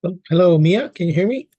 Oh, hello, Mia. Can you hear me?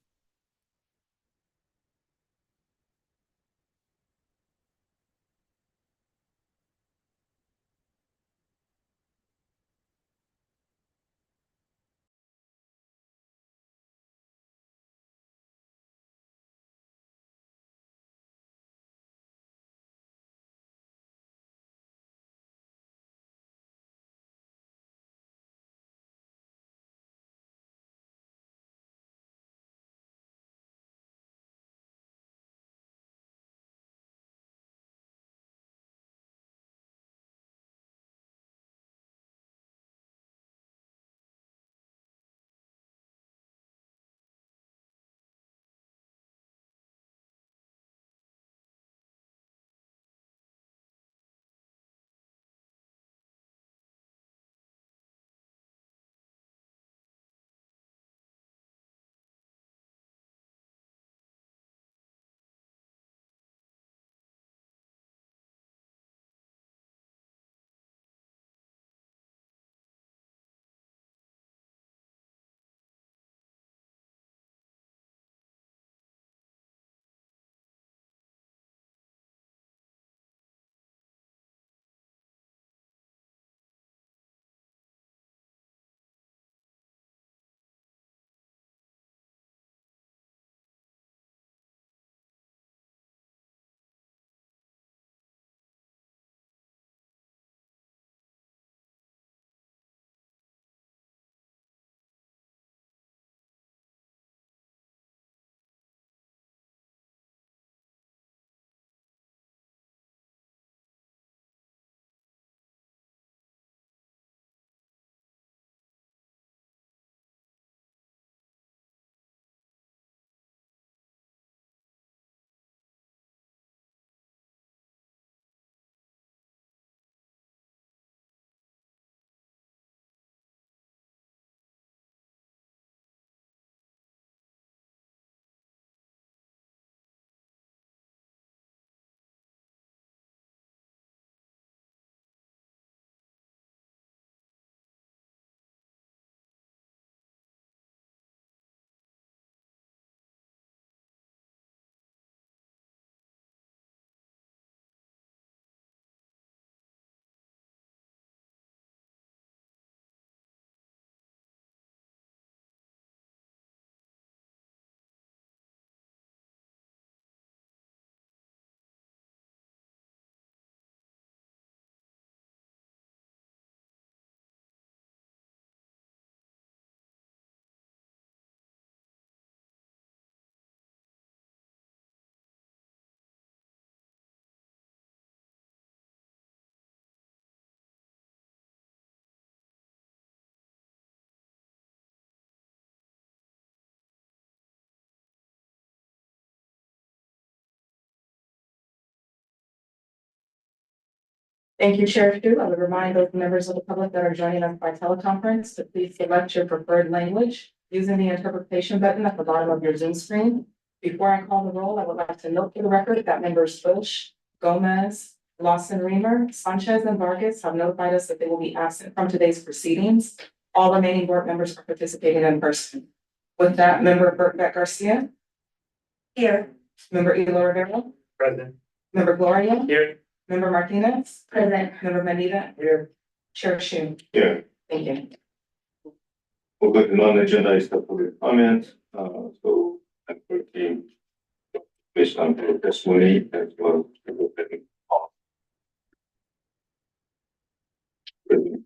Thank you, Chair Hu. I would remind those members of the public that are joining us by teleconference to please select your preferred language using the interpretation button at the bottom of your Zoom screen. Before I call the roll, I would like to note for the record that members Bush, Gomez, Lawson Reamer, Sanchez, and Vargas have notified us that they will be absent from today's proceedings. All remaining board members are participating in person. With that, Member Beck Garcia. Here. Member Elo Rivera. Present. Member Gloria. Here. Member Martinez. Present. Member Manita. Here. Chair Shu. Here. Thank you. We'll go to non-agenda stuff for the comment. So I'm working based on the testimony as well.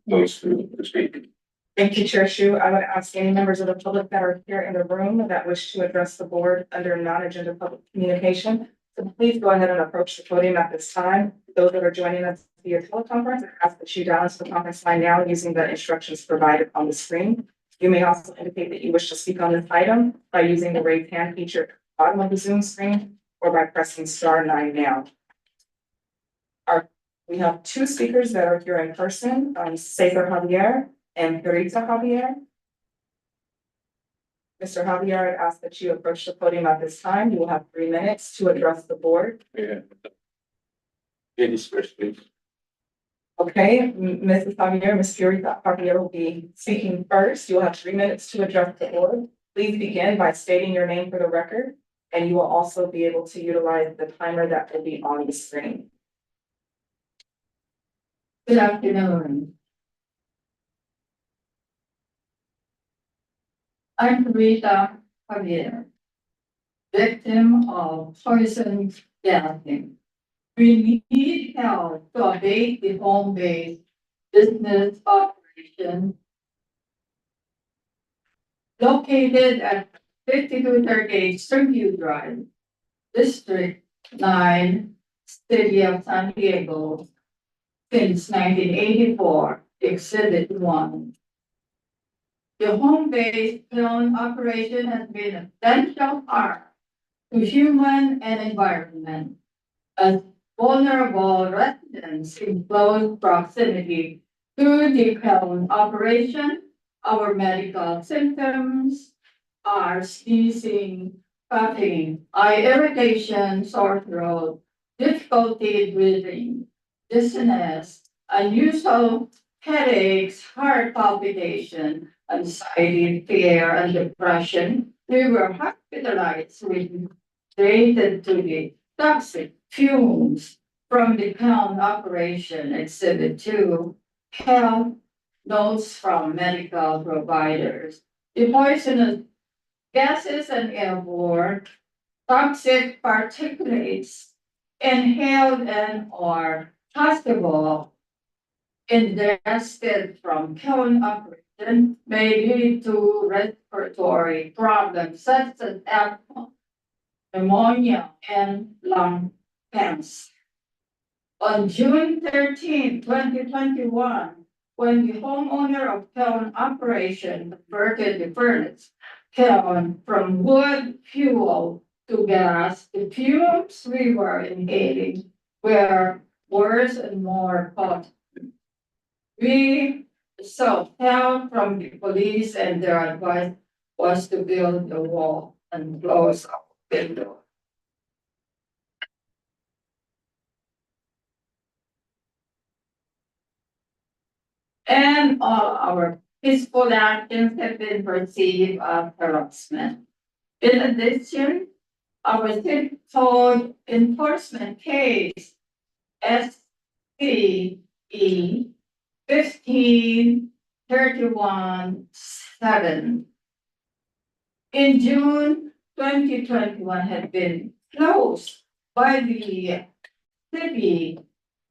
Those who speak. Thank you, Chair Shu. I would ask any members of the public that are here in the room that wish to address the board under non-agenda public communication. So please go ahead and approach the podium at this time. Those that are joining us via teleconference, I ask that you dial into the conference line now using the instructions provided on the screen. You may also indicate that you wish to speak on this item by using the raise hand feature at the bottom of the Zoom screen or by pressing *9 now. We have two speakers that are here in person, Cesar Javier and Purita Javier. Mr. Javier, I'd ask that you approach the podium at this time. You will have 3 minutes to address the board. Yeah. Ladies first, please. Okay, Mrs. Javier, Ms. Purita Javier will be speaking first. You'll have 3 minutes to address the board. Please begin by stating your name for the record, and you will also be able to utilize the timer that will be on the screen. Good afternoon. I'm Rita Javier, victim of poison gassing. We need help to abate the home-based business operation located at 5238 Springview Drive, District 9, City of San Diego, since 1984, Exhibit 1. The home-based kiln operation has been essential harm to human and environment, as vulnerable residents in close proximity to the kiln operation. Our medical symptoms are sneezing, coughing, eye irritation, sore throat, difficulty breathing, dizziness, unusual headaches, heart palpitation, anxiety, fear, and depression. We were hospitalized related to the toxic fumes from the kiln operation. Exhibit 2, health notes from medical providers. The poisonous gases and airborne toxic particulates inhaled and or possible ingested from kiln operation may lead to respiratory problems such as asthma, pneumonia, and lung cancer. On June 13, 2021, when the homeowner of kiln operation converted the furnace kiln from wood fuel to gas, the fumes we were inhaling were worse and more potent. We sought help from the police, and their advice was to build a wall and close our window. And all our peaceful actions have been perceived as harassment. In addition, our city code enforcement case SCE 1531-7 in June 2021 had been closed by the city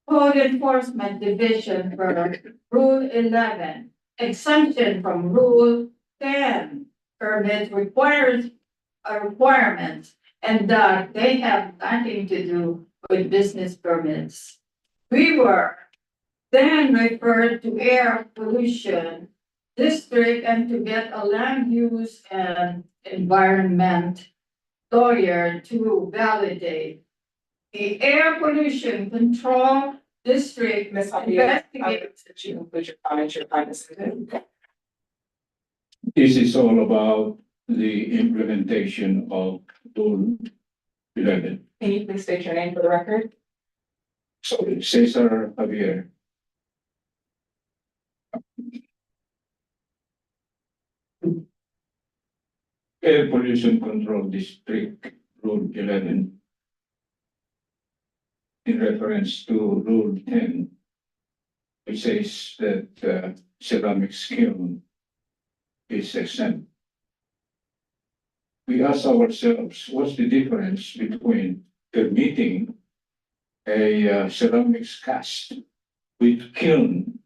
Code Enforcement Division for Rule 11, exemption from Rule 10. Permit requires a requirement, and that they have nothing to do with business permits. We were then referred to air pollution district and to get a land use and environment lawyer to validate the air pollution control district. Ms. Javier, investigate. that you include your comments, your time is limited. This is all about the implementation of Rule 11. Can you please state your name for the record? So Cesar Javier. Air Pollution Control District Rule 11. In reference to Rule 10, which says that ceramic kiln is exempt. We ask ourselves, what's the difference between permitting a ceramics cast with kiln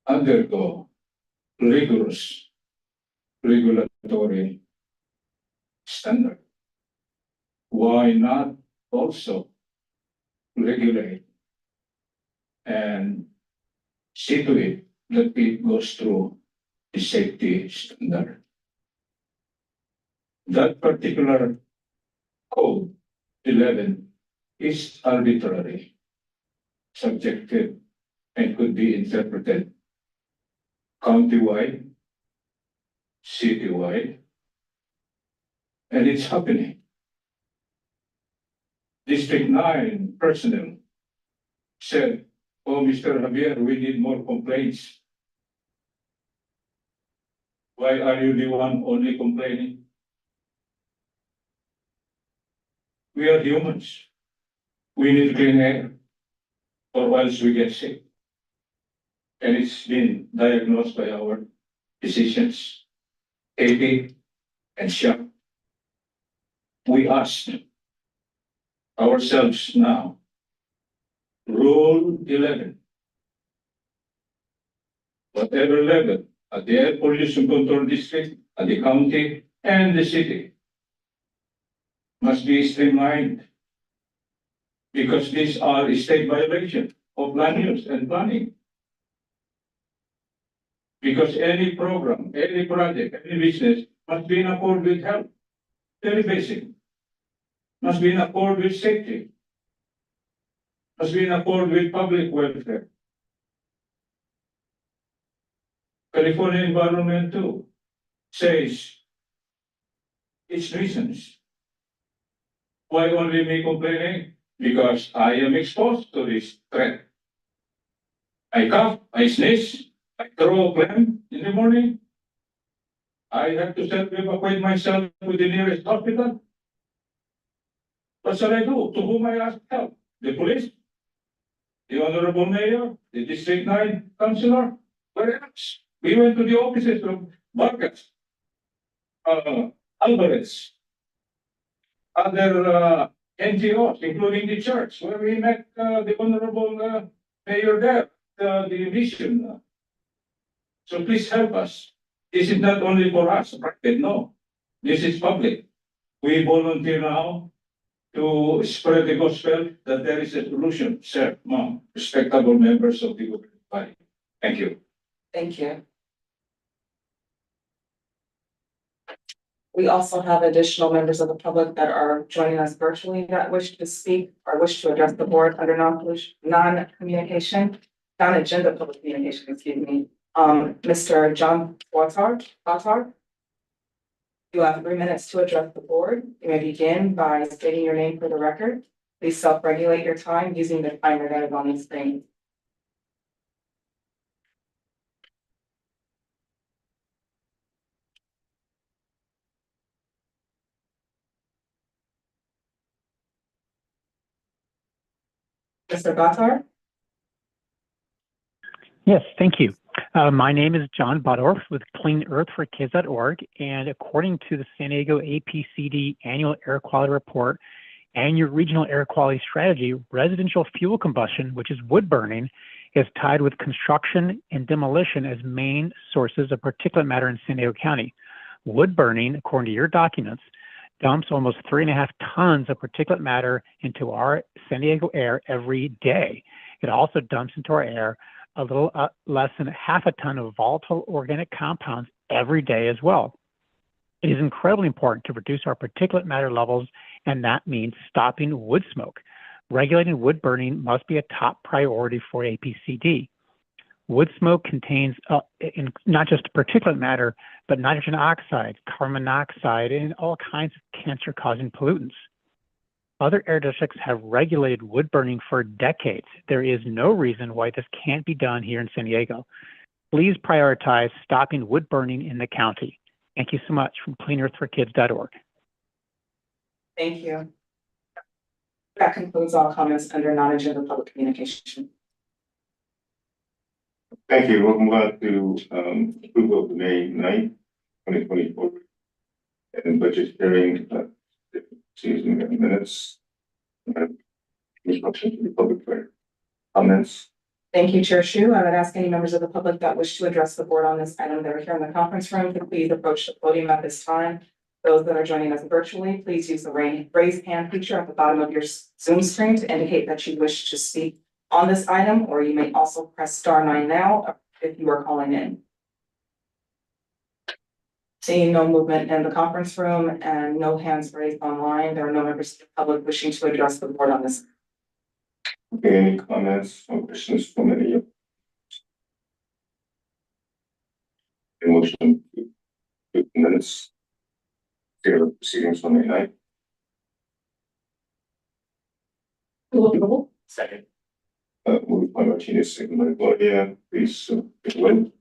undergo rigorous regulatory standard? Why not also regulate and see to it that it goes through the safety standard? That particular code 11 is arbitrary, subjective, and could be interpreted countywide, citywide, and it's happening. District 9 personnel said, "Oh, Mr. Javier, we need more complaints." Why are you the one only complaining? We are humans. We need clean air, or else we get sick. And it's been diagnosed by our physicians, AP and SHA. We asked ourselves now, Rule 11, whatever level, at the Air Pollution Control District, at the county, and the city, must be streamlined because these are a state violation of land use and planning. Because any program, any project, any business must be in accord with health. Very basic. Must be in accord with safety. Must be in accord with public welfare. California Environment 2 says its reasons. Why only me complaining? Because I am exposed to this threat. I cough, I sneeze, I throw a phlegm in the morning. I have to self-evacuate myself to the nearest hospital. What shall I do? To whom I ask help? The police? The Honorable Mayor? The District 9 Councilor? Where else? We went to the offices of Vargas, Alvarez, other NGOs, including the church, where we met the Honorable Mayor there, the mission. So please help us. This is not only for us, private, no. This is public. We volunteer now to spread the gospel that there is a solution, sir, ma'am, respectable members of the governing body. Thank you. Thank you. We also have additional members of the public that are joining us virtually that wish to speak or wish to address the board under non-agenda public communication, excuse me. Mr. John Batar. You have 3 minutes to address the board. You may begin by stating your name for the record. Please self-regulate your time using the timer that is on the screen. Mr. Batar? Yes, thank you. My name is John Budorf with CleanEarthForKids.org, and according to the San Diego APCD Annual Air Quality Report and your Regional Air Quality Strategy, residential fuel combustion, which is wood burning, is tied with construction and demolition as main sources of particulate matter in San Diego County. Wood burning, according to your documents, dumps almost 3.5 tons of particulate matter into our San Diego air every day. It also dumps into our air a little less than 0.5 ton of volatile organic compounds every day as well. It is incredibly important to reduce our particulate matter levels, and that means stopping wood smoke. Regulating wood burning must be a top priority for APCD. Wood smoke contains not just particulate matter, but nitrogen oxide, carbon monoxide, and all kinds of cancer-causing pollutants. Other air districts have regulated wood burning for decades. There is no reason why this can't be done here in San Diego. Please prioritize stopping wood burning in the county. Thank you so much from CleanEarthForKids.org. Thank you. That concludes all comments under non-agenda public communication. Thank you. We'll move on to approval of the May 9th, 2024 and budget hearing. Minutes. Instruction to the public for comments. Thank you, Chair Shu. I would ask any members of the public that wish to address the board on this item that are here in the conference room to please approach the podium at this time. Those that are joining us virtually, please use the raise hand feature at the bottom of your Zoom screen to indicate that you wish to speak on this item, or you may also press *9 now if you are calling in. Seeing no movement in the conference room and no hands raised online, there are no members of the public wishing to address the board on this. Okay, any comments or questions from any of you? Motion to minutes. Proceedings on May 9th. Second. Moved by Martinez, second by Gloria. Please vote.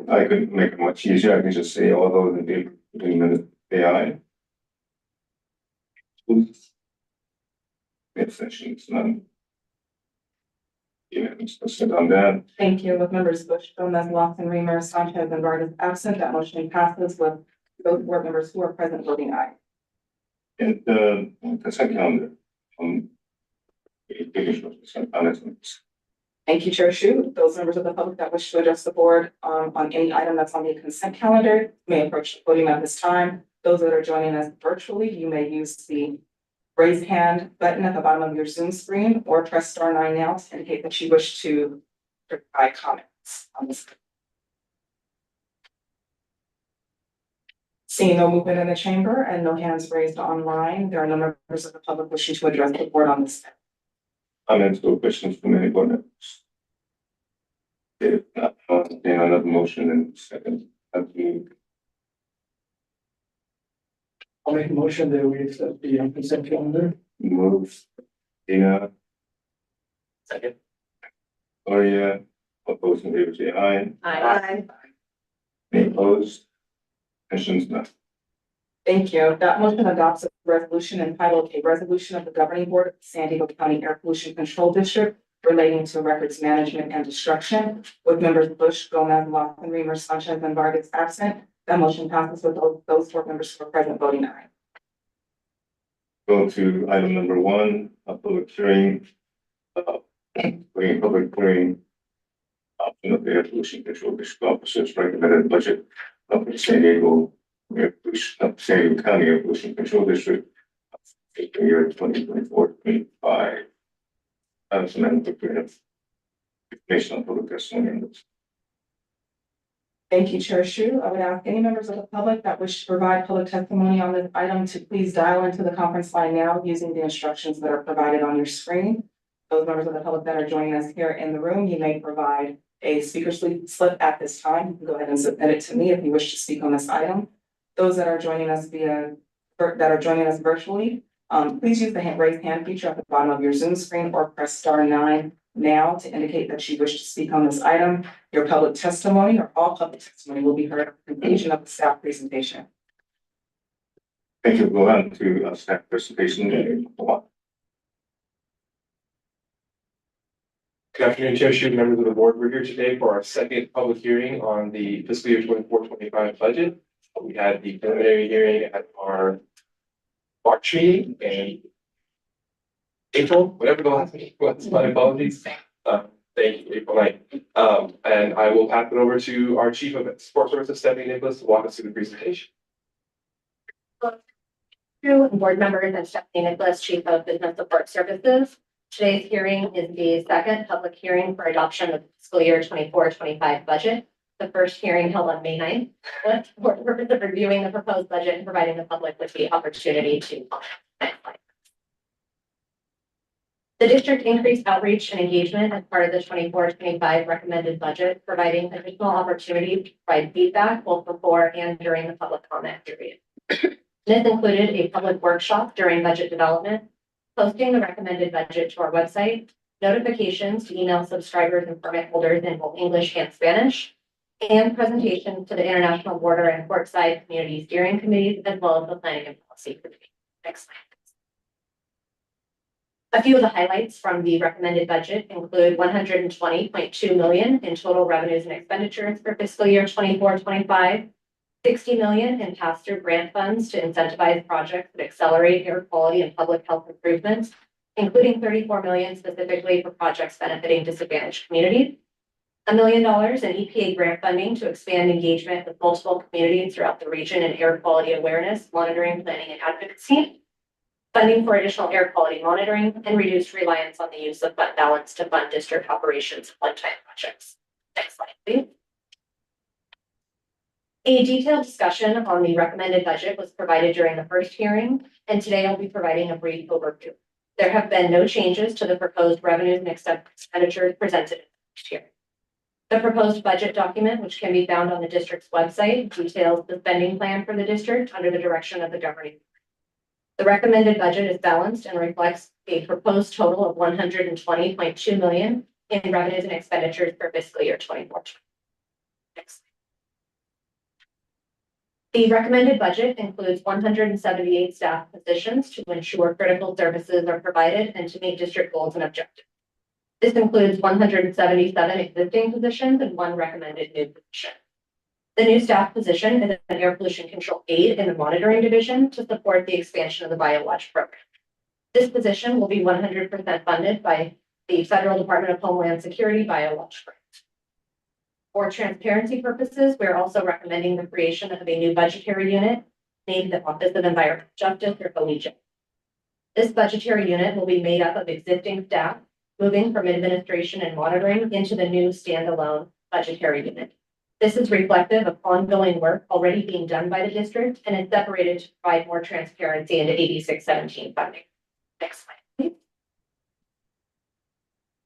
I could make it much easier. I can just say all those in favor, put in minute, say aye. Abstentions, none. Yeah, let's sit on that. Thank you. With members Bush, Gomez, Lawson, Reamer, Sanchez, and Vargas absent, that motion passes with those board members who are present voting aye. And consent calendar. Consent calendar. Thank you, Chair Shu. Those members of the public that wish to address the board on any item that's on the consent calendar may approach the podium at this time. Those that are joining us virtually, you may use the raise hand button at the bottom of your Zoom screen or press *9 now to indicate that you wish to provide comments on this. Seeing no movement in the chamber and no hands raised online, there are no members of the public wishing to address the board on this. Comments or questions from any board members? If not, then another motion and second. I'll make a motion that we accept the consent calendar. Moves. Dina, Second. Gloria, opposed in favor, say aye. Aye. Any opposed? Abstentions, none. Thank you. That motion adopts a resolution entitled "A Resolution of the Governing Board of San Diego County Air Pollution Control District relating to records management and destruction," with members Bush, Gomez, Lawson, Reamer, Sanchez, and Vargas absent. That motion passes with those board members who are present voting aye. Go to item number 1, a public hearing. Bringing public hearing. Option of the air pollution control district officers recommended budget of the San Diego Air Pollution, San Diego County Air Pollution Control District. For the year 2024-25. Assemblymember, information on public testimony on this. Thank you, Chair Shu. I would ask any members of the public that wish to provide public testimony on this item to please dial into the conference line now using the instructions that are provided on your screen. Those members of the public that are joining us here in the room, you may provide a speaker slip at this time. You can go ahead and submit it to me if you wish to speak on this item. Those that are joining us virtually, please use the raise hand feature at the bottom of your Zoom screen or press *9 now to indicate that you wish to speak on this item. Your public testimony or all public testimony will be heard at the conclusion of the staff presentation. Thank you. Go on to staff presentation. Good afternoon, Chair Shu, members of the board. We're here today for our second public hearing on the fiscal year 24-25 budget. We had the preliminary hearing at our March meeting and April, whatever the last meeting was, my apologies. Thank you, April 9th. And I will pass it over to our Chief of Support Services, Stephanie Nicholas, to walk us through the presentation. Board members and Stephanie Nicholas, Chief of Business Support Services. Today's hearing is the second public hearing for adoption of the fiscal year 24-25 budget. The first hearing held on May 9th for the purpose of reviewing the proposed budget and providing the public with the opportunity to comment. The district increased outreach and engagement as part of the 24-25 recommended budget, providing additional opportunity to provide feedback both before and during the public comment period. This included a public workshop during budget development, posting the recommended budget to our website, notifications to email subscribers and permit holders in both English and Spanish, and presentations to the International Border and Portside Community Steering Committees, as well as the Planning and Policy Committee. Next slide. A few of the highlights from the recommended budget include $120.2 million in total revenues and expenditures for fiscal year 24-25, $60 million in pass-through grant funds to incentivize projects that accelerate air quality and public health improvements, including $34 million specifically for projects benefiting disadvantaged communities, $1 million in EPA grant funding to expand engagement with multiple communities throughout the region in air quality awareness, monitoring, planning, and advocacy, funding for additional air quality monitoring, and reduced reliance on the use of fund balance to fund district operations one-time projects. Next slide, please. A detailed discussion on the recommended budget was provided during the first hearing, and today I'll be providing a brief overview. There have been no changes to the proposed revenues and expenditures presented in the first hearing. The proposed budget document, which can be found on the district's website, details the spending plan for the district under the direction of the governing board. The recommended budget is balanced and reflects a proposed total of $120.2 million in revenues and expenditures for fiscal year 24. Next. The recommended budget includes 178 staff positions to ensure critical services are provided and to meet district goals and objectives. This includes 177 existing positions and 1 recommended new position. The new staff position is an air pollution control aide in the monitoring division to support the expansion of the BioWatch program. This position will be 100% funded by the Federal Department of Homeland Security BioWatch grant. For transparency purposes, we are also recommending the creation of a new budgetary unit named the Office of Environmental Justice, or OEJ. This budgetary unit will be made up of existing staff moving from administration and monitoring into the new standalone budgetary unit. This is reflective of ongoing work already being done by the district and is separated to provide more transparency into AB 617 funding. Next slide, please.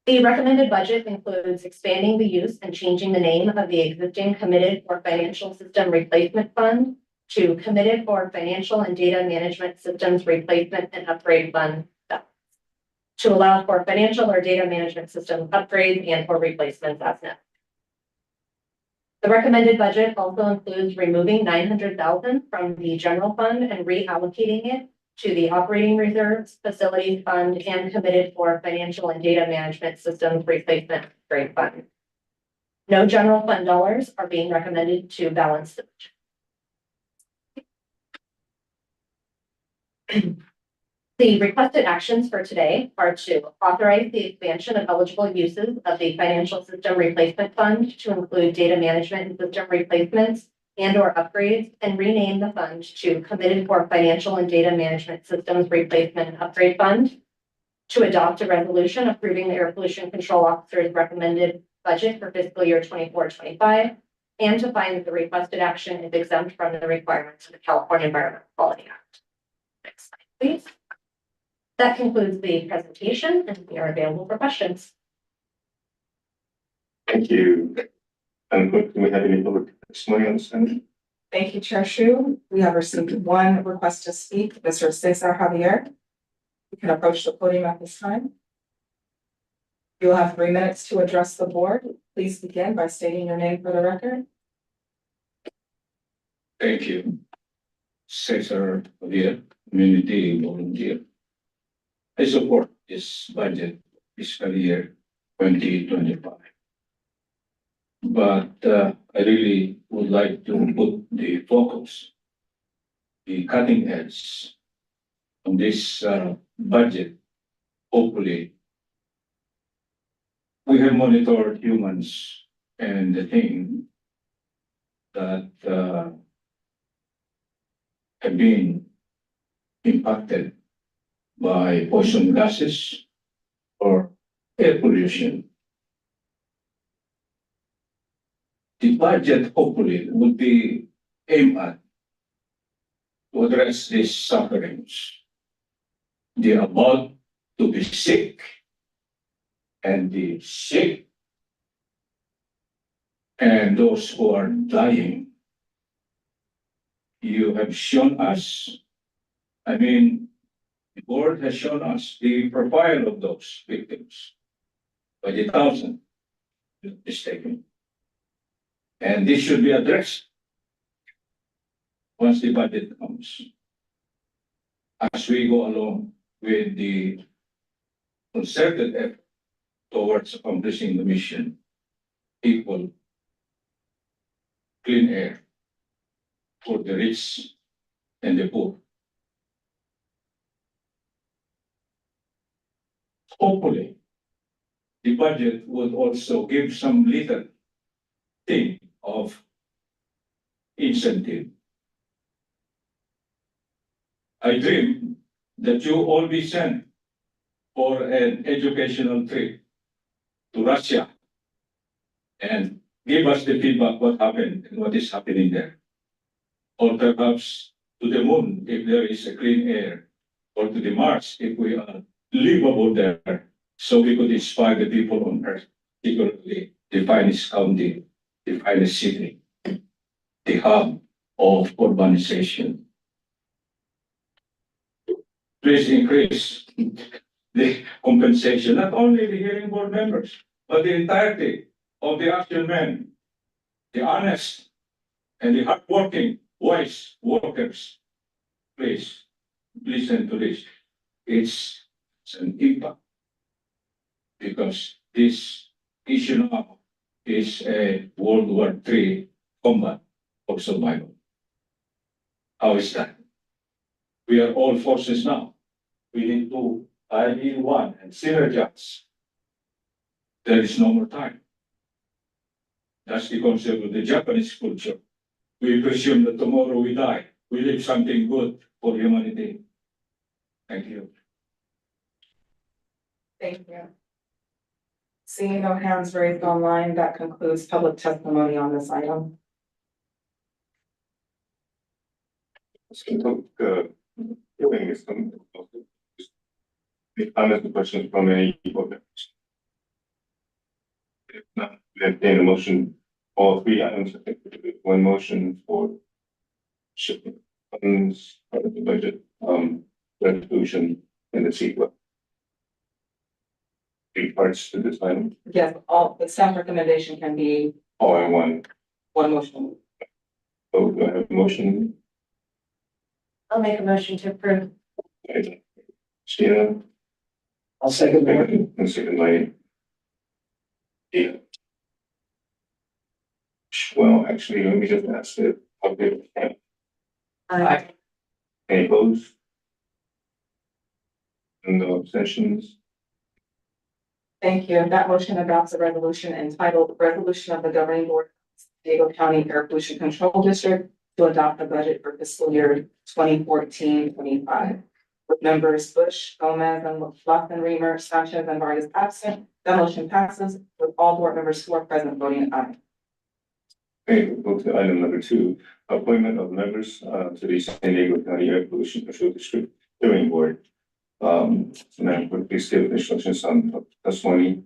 The recommended budget includes expanding the use and changing the name of the existing Committed for Financial System Replacement Fund to Committed for Financial and Data Management Systems Replacement and Upgrade Fund to allow for financial or data management system upgrades and or replacements as necessary. The recommended budget also includes removing $900,000 from the general fund and reallocating it to the operating reserves, facilities fund, and Committed for Financial and Data Management Systems Replacement Upgrade Fund. No general fund dollars are being recommended to balance the budget. The requested actions for today are to authorize the expansion of eligible uses of the Financial System Replacement Fund to include data management and system replacements and or upgrades, and rename the fund to Committed for Financial and Data Management Systems Replacement and Upgrade Fund, to adopt a resolution approving the Air Pollution Control Officer's recommended budget for fiscal year 24-25, and to find that the requested action is exempt from the requirements of the California Environmental Quality Act. Next slide, please. That concludes the presentation, and we are available for questions. Thank you. And do we have any public testimony on this? Thank you, Chair Shu. We have received 1 request to speak, Mr. Cesar Javier. You can approach the podium at this time. You will have 3 minutes to address the board. Please begin by stating your name for the record. Thank you. Cesar Javier, community volunteer. I support this budget fiscal year 2025. But I really would like to put the focus, the cutting edge on this budget. Hopefully, we have monitored humans and the thing that have been impacted by poison gases or air pollution. The budget hopefully would be aimed at to address these sufferings. They are about to be sick, and the sick and those who are dying. You have shown us, the board has shown us the profile of those victims by the thousand, mistaken. And this should be addressed once the budget comes. As we go along with the concerted effort towards accomplishing the mission, equal clean air for the rich and the poor. Hopefully, the budget would also give some little thing of incentive. I dream that you all be sent for an educational trip to Russia and give us the feedback what happened and what is happening there. Or perhaps to the moon if there is a clean air, or to the Mars if we are livable there, so we could inspire the people on Earth, particularly the finest county, the finest city, the hub of urbanization. Please increase the compensation, not only the hearing board members, but the entirety of the action men, the honest and the hardworking wise workers, please listen to this. It's an impact because this issue now is a World War III combat of survival. How is that? We are all forces now. We need to be one and synergize. There is no more time. That's the concept of the Japanese culture. We presume that tomorrow we die. We leave something good for humanity. Thank you. Thank you. Seeing no hands raised online, that concludes public testimony on this item. Hearing is coming. Any comments or questions from any board members? If not, we entertain a motion, all three items, I think, one motion for shipping funds, part of the budget, resolution, and the sequel. Three parts to this item, Yes, all, the staff recommendation can be all in one. one motion. So do I have a motion? I'll make a motion to approve. Stina, I'll second the motion. and second by Dina. Well, actually, let me just ask it. Aye. Any opposed? And no abstentions? Thank you. That motion adopts a resolution entitled Resolution of the Governing Board of San Diego County Air Pollution Control District to adopt the budget for fiscal year 2014-25. With members Bush, Gomez, and Lofton, Reamer, Sanchez, and Vargas absent, the motion passes with all board members who are present voting aye. Okay, we'll go to item number 2, appointment of members to the San Diego County Air Pollution Control District Hearing Board. Madam Clerk, please give instructions on testimony.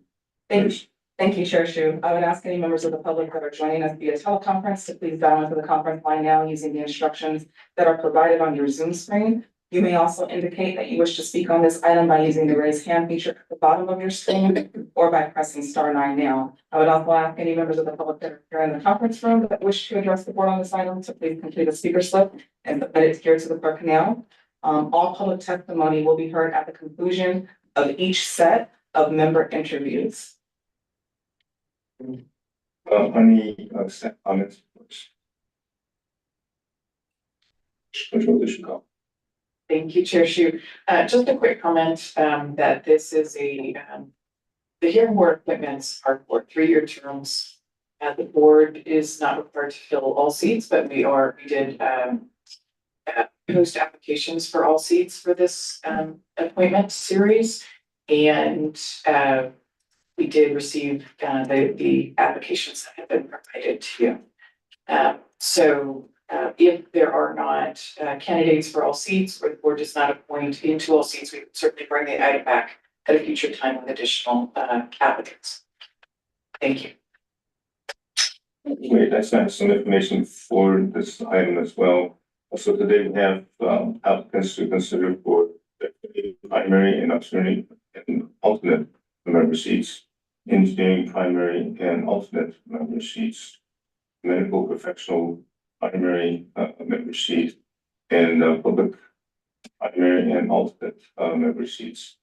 Thank you, Chair Shu. I would ask any members of the public that are joining us via teleconference to please dial into the conference line now using the instructions that are provided on your Zoom screen. You may also indicate that you wish to speak on this item by using the raise hand feature at the bottom of your screen or by pressing *9 now. I would also ask any members of the public that are here in the conference room that wish to address the board on this item to please complete a speaker slip and submit it here to the clerk now. All public testimony will be heard at the conclusion of each set of member interviews. Any staff comments? Control District Call. Thank you, Chair Shu. Just a quick comment, that this is the hearing board appointments are for 3-year terms. The board is not required to fill all seats, but we did post applications for all seats for this appointment series. And we did receive the applications that have been provided to you. So if there are not candidates for all seats, or the board does not appoint into all seats, we would certainly bring the item back at a future time with additional applicants. Thank you. Wait, I have some information for this item as well. So today we have applicants to consider for the primary and alternate member seats, engineering primary and alternate member seats, medical professional primary member seat, and public primary and alternate member seats.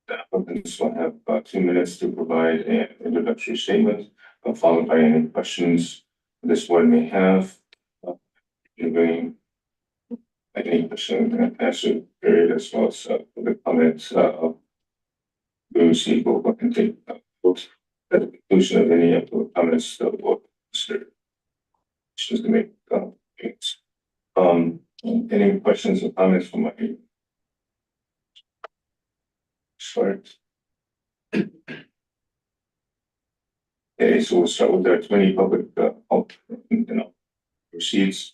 The applicants will have 2 minutes to provide an introductory statement, followed by any questions this board may have. Giving any question and answer period as well as the comments we receive will take vote at the conclusion of any of the comments that will consider to make comments. Any questions or comments from my start? Okay, so we'll start with our 20 public proceeds.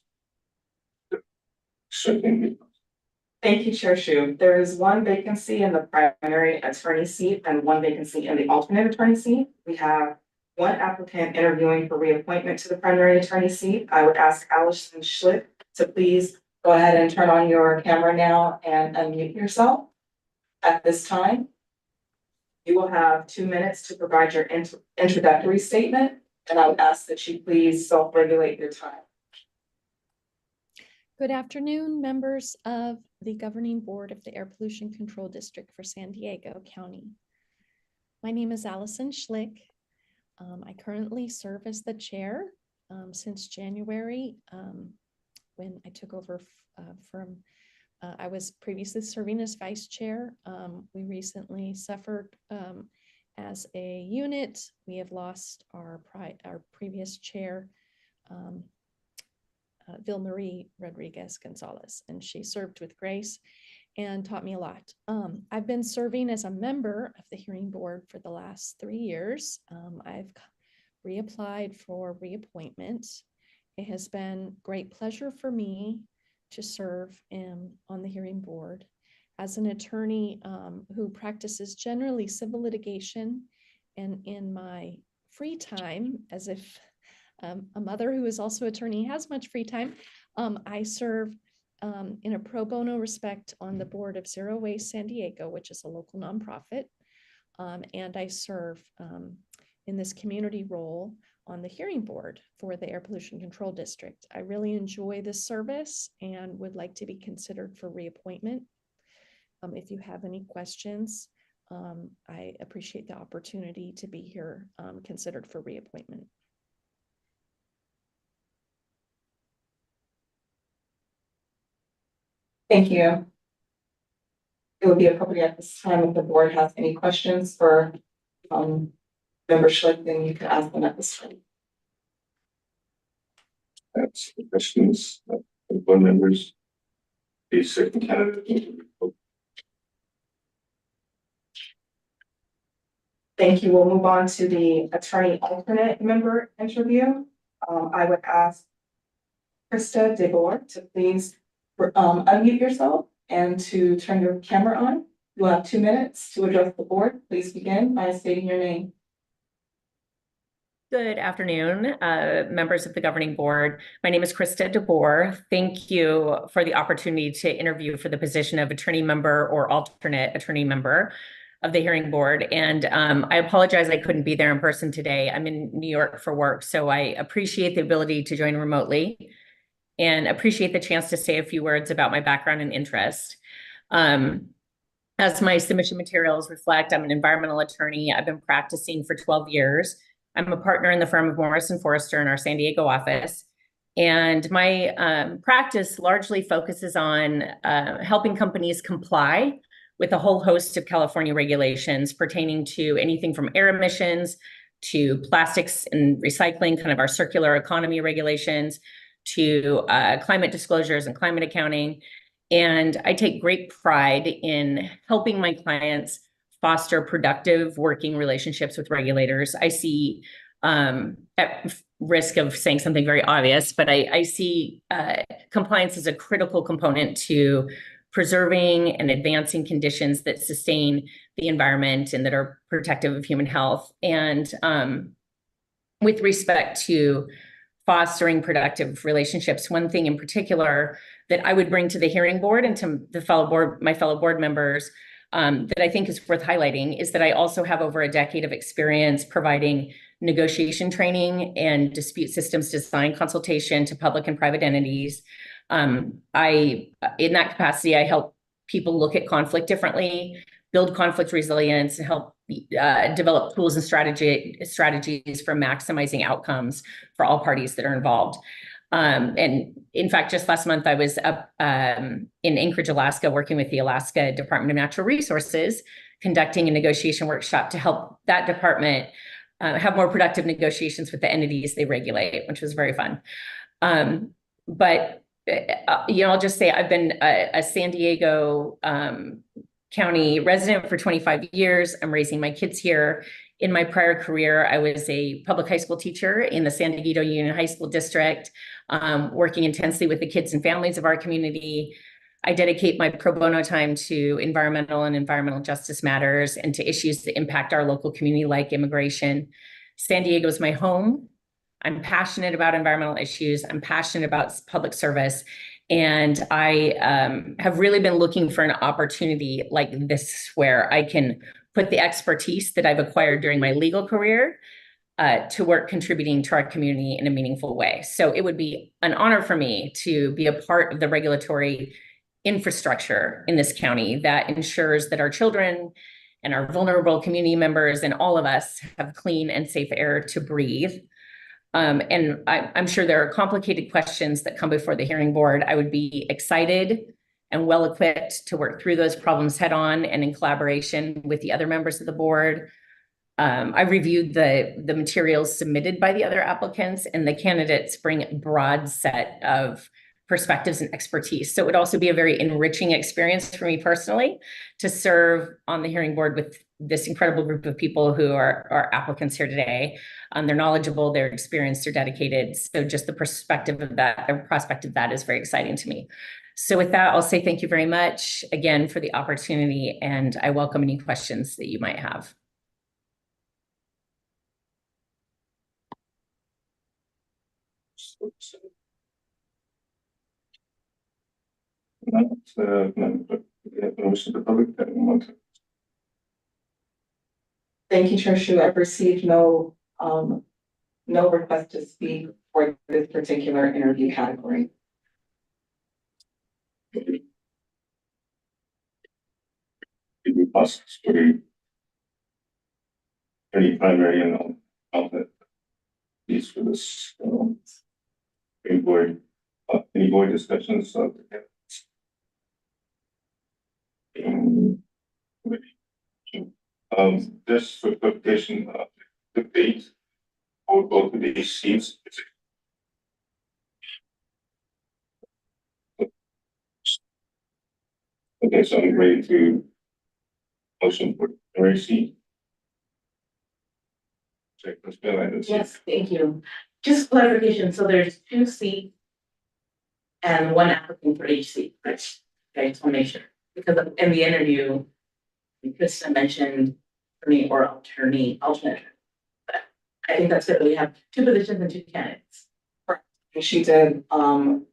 Certainly. Thank you, Chair Shu. There is one vacancy in the primary attorney seat and one vacancy in the alternate attorney seat. We have one applicant interviewing for reappointment to the primary attorney seat. I would ask Allison Schlick to please go ahead and turn on your camera now and unmute yourself. At this time, you will have 2 minutes to provide your introductory statement, and I would ask that you please self-regulate your time. Good afternoon, members of the Governing Board of the Air Pollution Control District for San Diego County. My name is Allison Schlick. I currently serve as the chair since January when I took over I was previously serving as vice chair. We recently suffered as a unit. We have lost our previous chair, Vilmarie Rodriguez Gonzalez, and she served with grace and taught me a lot. I've been serving as a member of the hearing board for the last 3 years. I've reapplied for reappointment. It has been great pleasure for me to serve on the hearing board as an attorney who practices generally civil litigation, and in my free time, as if a mother who is also attorney has much free time, I serve in a pro bono respect on the board of Zero Waste San Diego, which is a local nonprofit, and I serve in this community role on the hearing board for the Air Pollution Control District. I really enjoy this service and would like to be considered for reappointment. If you have any questions, I appreciate the opportunity to be here considered for reappointment. Thank you. It would be appropriate at this time if the board has any questions for Member Schlick, then you can ask them at this time. That's the questions of the board members. The second candidate. Thank you. We'll move on to the attorney alternate member interview. I would ask Krista DeBoer to please unmute yourself and to turn your camera on. You'll have 2 minutes to address the board. Please begin by stating your name. Good afternoon, members of the governing board. My name is Krista DeBoer. Thank you for the opportunity to interview for the position of attorney member or alternate attorney member of the hearing board. And I apologize I couldn't be there in person today. I'm in New York for work, so I appreciate the ability to join remotely and appreciate the chance to say a few words about my background and interest. As my submission materials reflect, I'm an environmental attorney. I've been practicing for 12 years. I'm a partner in the firm of Morris & Forrester in our San Diego office. And my practice largely focuses on helping companies comply with a whole host of California regulations pertaining to anything from air emissions to plastics and recycling, kind of our circular economy regulations, to climate disclosures and climate accounting. And I take great pride in helping my clients foster productive working relationships with regulators. I see, at risk of saying something very obvious, but I see compliance as a critical component to preserving and advancing conditions that sustain the environment and that are protective of human health. And with respect to fostering productive relationships, one thing in particular that I would bring to the hearing board and to my fellow board members that I think is worth highlighting is that I also have over a decade of experience providing negotiation training and dispute systems design consultation to public and private entities. In that capacity, I help people look at conflict differently, build conflict resilience, and help develop tools and strategies for maximizing outcomes for all parties that are involved. And in fact, just last month, I was up in Anchorage, Alaska, working with the Alaska Department of Natural Resources, conducting a negotiation workshop to help that department have more productive negotiations with the entities they regulate, which was very fun. But I'll just say I've been a San Diego County resident for 25 years. I'm raising my kids here. In my prior career, I was a public high school teacher in the San Diego Union High School District, working intensely with the kids and families of our community. I dedicate my pro bono time to environmental and environmental justice matters and to issues that impact our local community, like immigration. San Diego is my home. I'm passionate about environmental issues. I'm passionate about public service. And I have really been looking for an opportunity like this where I can put the expertise that I've acquired during my legal career to work contributing to our community in a meaningful way. So it would be an honor for me to be a part of the regulatory infrastructure in this county that ensures that our children and our vulnerable community members and all of us have clean and safe air to breathe. And I'm sure there are complicated questions that come before the hearing board. I would be excited and well equipped to work through those problems head on and in collaboration with the other members of the board. I reviewed the materials submitted by the other applicants, and the candidates bring a broad set of perspectives and expertise. So it would also be a very enriching experience for me personally to serve on the hearing board with this incredible group of people who are applicants here today. They're knowledgeable, they're experienced, they're dedicated. So just the perspective of that, the prospect of that is very exciting to me. So with that, I'll say thank you very much again for the opportunity, and I welcome any questions that you might have. Thank you, Chair Shu. I've received no request to speak for this particular interview category. Any primary and alternate piece for this board, any board discussions of the just for clarification, the date for both of these seats. Okay, so I'm ready to motion for primary seat. Check this bill. Yes, thank you. Just clarification, so there's 2 seats and 1 applicant for each seat, right? Okay, just want to make sure, because in the interview, Krista mentioned attorney or alternate. But I think that's good, we have 2 positions and 2 candidates. Correct. And she did, an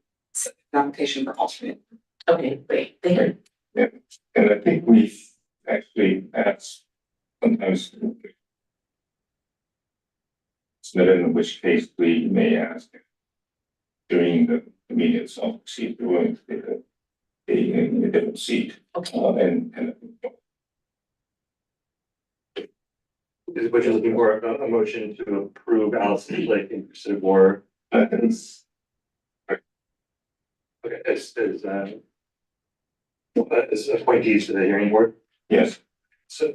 application for alternate. Okay, great, thank you. Yeah, and I think we've actually asked sometimes, in which case we may ask during the meeting itself, see if we're willing to take a different seat. Okay. And Is what you're looking for, a motion to approve Allison Blake and Krista DeBoer as okay, as appointees to the hearing board? yes, So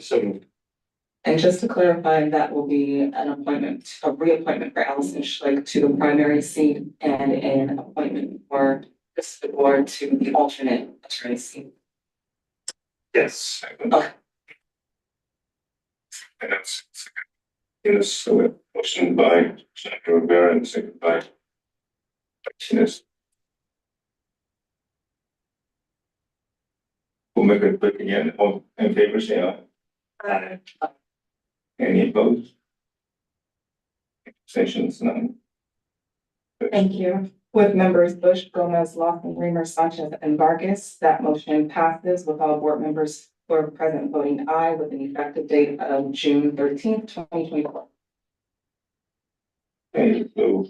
And just to clarify, that will be an appointment, a reappointment for Allison Schlick to the primary seat and an appointment for the board to the alternate attorney seat. yes. Okay. and that's yes, so motion by Senator Rivera and second by Martinez. We'll make it quick again. All in favor, say aye. Aye. Any opposed? Abstentions, none. Thank you. With members Bush, Gomez, Lawson, Reamer, Sanchez, and Vargas, that motion passes with all board members who are present voting aye with an effective date of June 13th, 2024. Okay, so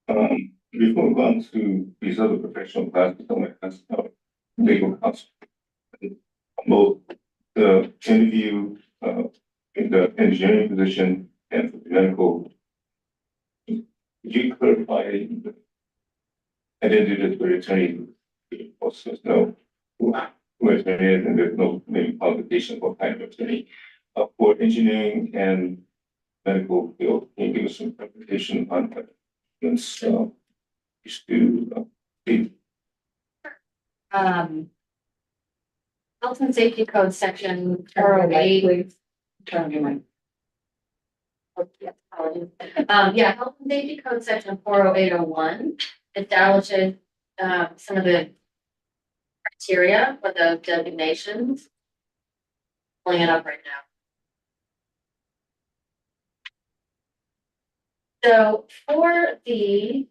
before we go on to these other professional classes, I want to ask legal counsel. Both the interview in the engineering position and for the medical, could you clarify? I didn't do this for the attorney. Also, there's no who attorney is, and there's no maybe qualification for kind of attorney. For engineering and medical field, can you give us some clarification on that? Let's just do Health and Safety Code Section 408. Turn your mic. Yeah, Health and Safety Code Section 40801 establishes some of the criteria for the designations. Pulling it up right now. So for the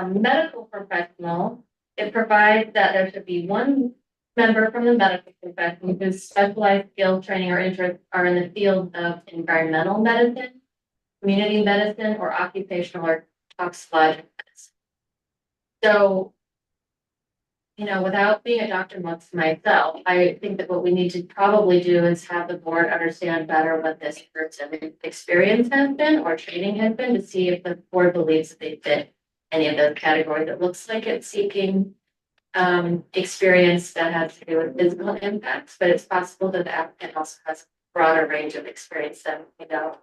medical professional, it provides that there should be 1 member from the medical profession whose specialized skill, training, or interests are in the field of environmental medicine, community medicine, or occupational or toxicological medicine. So, without being a doctor myself, I think that what we need to probably do is have the board understand better what this person's experience has been or training has been to see if the board believes that they fit any of those categories. It looks like it's seeking experience that has to do with physical impacts, but it's possible that the applicant also has a broader range of experience than we know.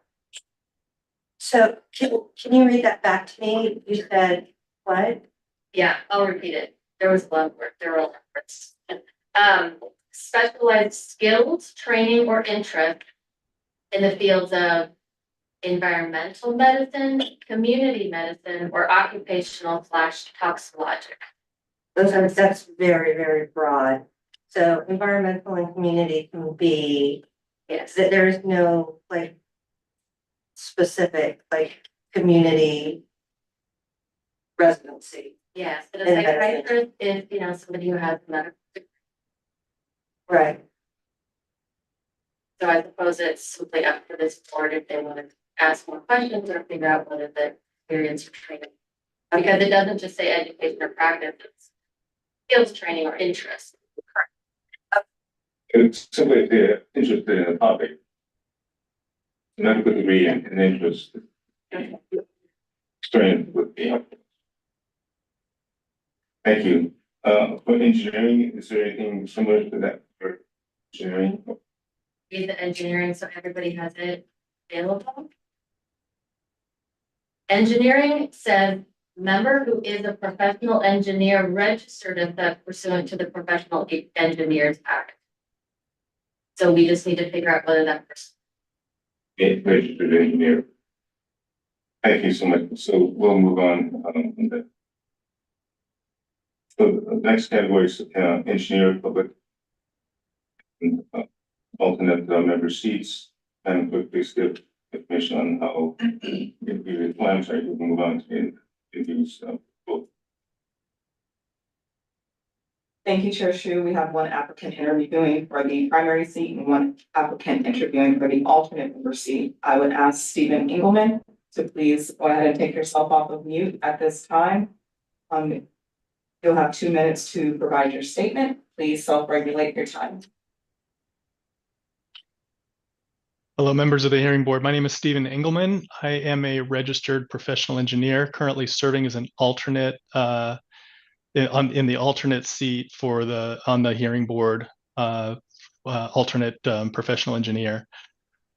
So can you read that back to me? You said what? Yeah, I'll repeat it. There was a lot of work, there were all efforts. Specialized skills, training, or interest in the fields of environmental medicine, community medicine, or occupational/toxicologic. That's very, very broad. So environmental and community can be, Yes. that there is no like specific like community residency. Yes, but a In medicine. psychiatrist is, somebody who has medical. Right. So I suppose it's simply up to this board if they want to ask more questions or figure out whether the experience or training. Because it doesn't just say education or practice, it's skills, training, or interest. It's simply if they're interested in a topic. Medical degree and interest. Experience would be helpful. Thank you. For engineering, is there anything similar to that for engineering? Read the engineering so everybody has it available. Engineering says member who is a professional engineer registered as that pursuant to the Professional Engineers Act. So we just need to figure out whether that person. Registered engineer. Thank you so much. So we'll move on. So the next category is engineer, public, and, alternate member seats. And please give information on how. I'm sorry, we can move on to interviews. Thank you, Chair Shu. We have one applicant interviewing for the primary seat and one applicant interviewing for the alternate member seat. I would ask Stephen Engelman to please go ahead and take yourself off of mute at this time. You'll have 2 minutes to provide your statement. Please self-regulate your time. Hello, members of the hearing board. My name is Stephen Engelman. I am a registered professional engineer, currently serving as an alternate in the alternate seat for on the hearing board, alternate professional engineer.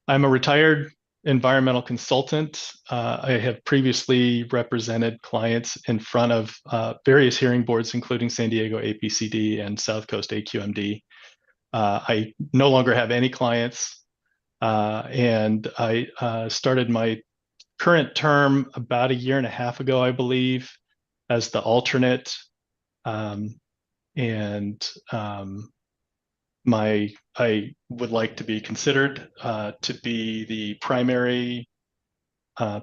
I'm a retired environmental consultant. I have previously represented clients in front of various hearing boards, including San Diego APCD and South Coast AQMD. I no longer have any clients. And I started my current term about 1.5 years ago, I believe, as the alternate. I would like to be considered to be the primary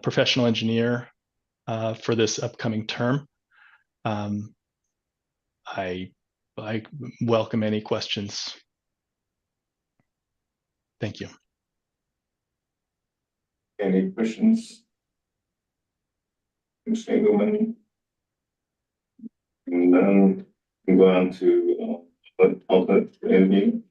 professional engineer for this upcoming term. I welcome any questions. Thank you. Any questions? Mr. Engelman? And then we go on to alternate interview.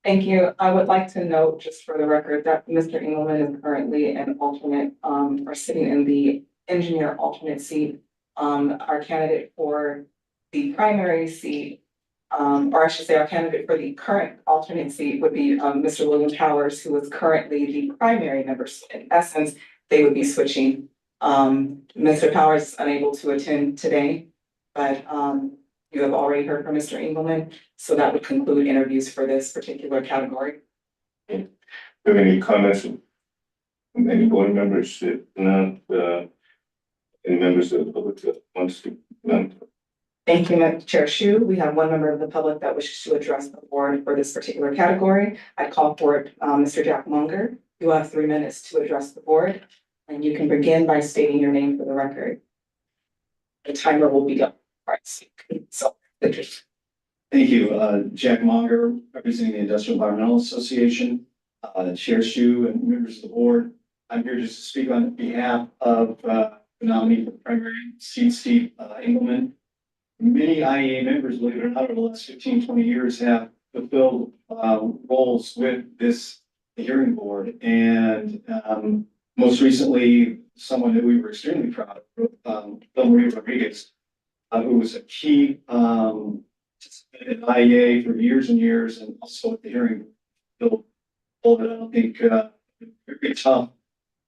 Thank you. I would like to note, just for the record, that Mr. Engelman is currently an alternate, or sitting in the engineer alternate seat. Our candidate for the primary seat, or I should say our candidate for the current alternate seat would be Mr. William Powers, who is currently the primary member. In essence, they would be switching. Mr. Powers is unable to attend today, but you have already heard from Mr. Engelman, so that would conclude interviews for this particular category. Do you have any comments from any board members that any members of the public that wants to comment? Thank you, Chair Shu. We have one member of the public that wishes to address the board for this particular category. I call for Mr. Jack Munger. You have 3 minutes to address the board, and you can begin by stating your name for the record. The timer will be up. Right. So, Thank you. Jack Monger, representing the Industrial Environmental Association, Chair Shu and members of the board. I'm here just to speak on behalf of the nominee for primary seat, Steve Engelman. Many IEA members, believe it or not, over the last 15, 20 years have fulfilled roles with this hearing board. And most recently, someone that we were extremely proud of, Maria Rodriguez, who was a key in IEA for years and years, and also at the hearing. Bill, I don't think very tough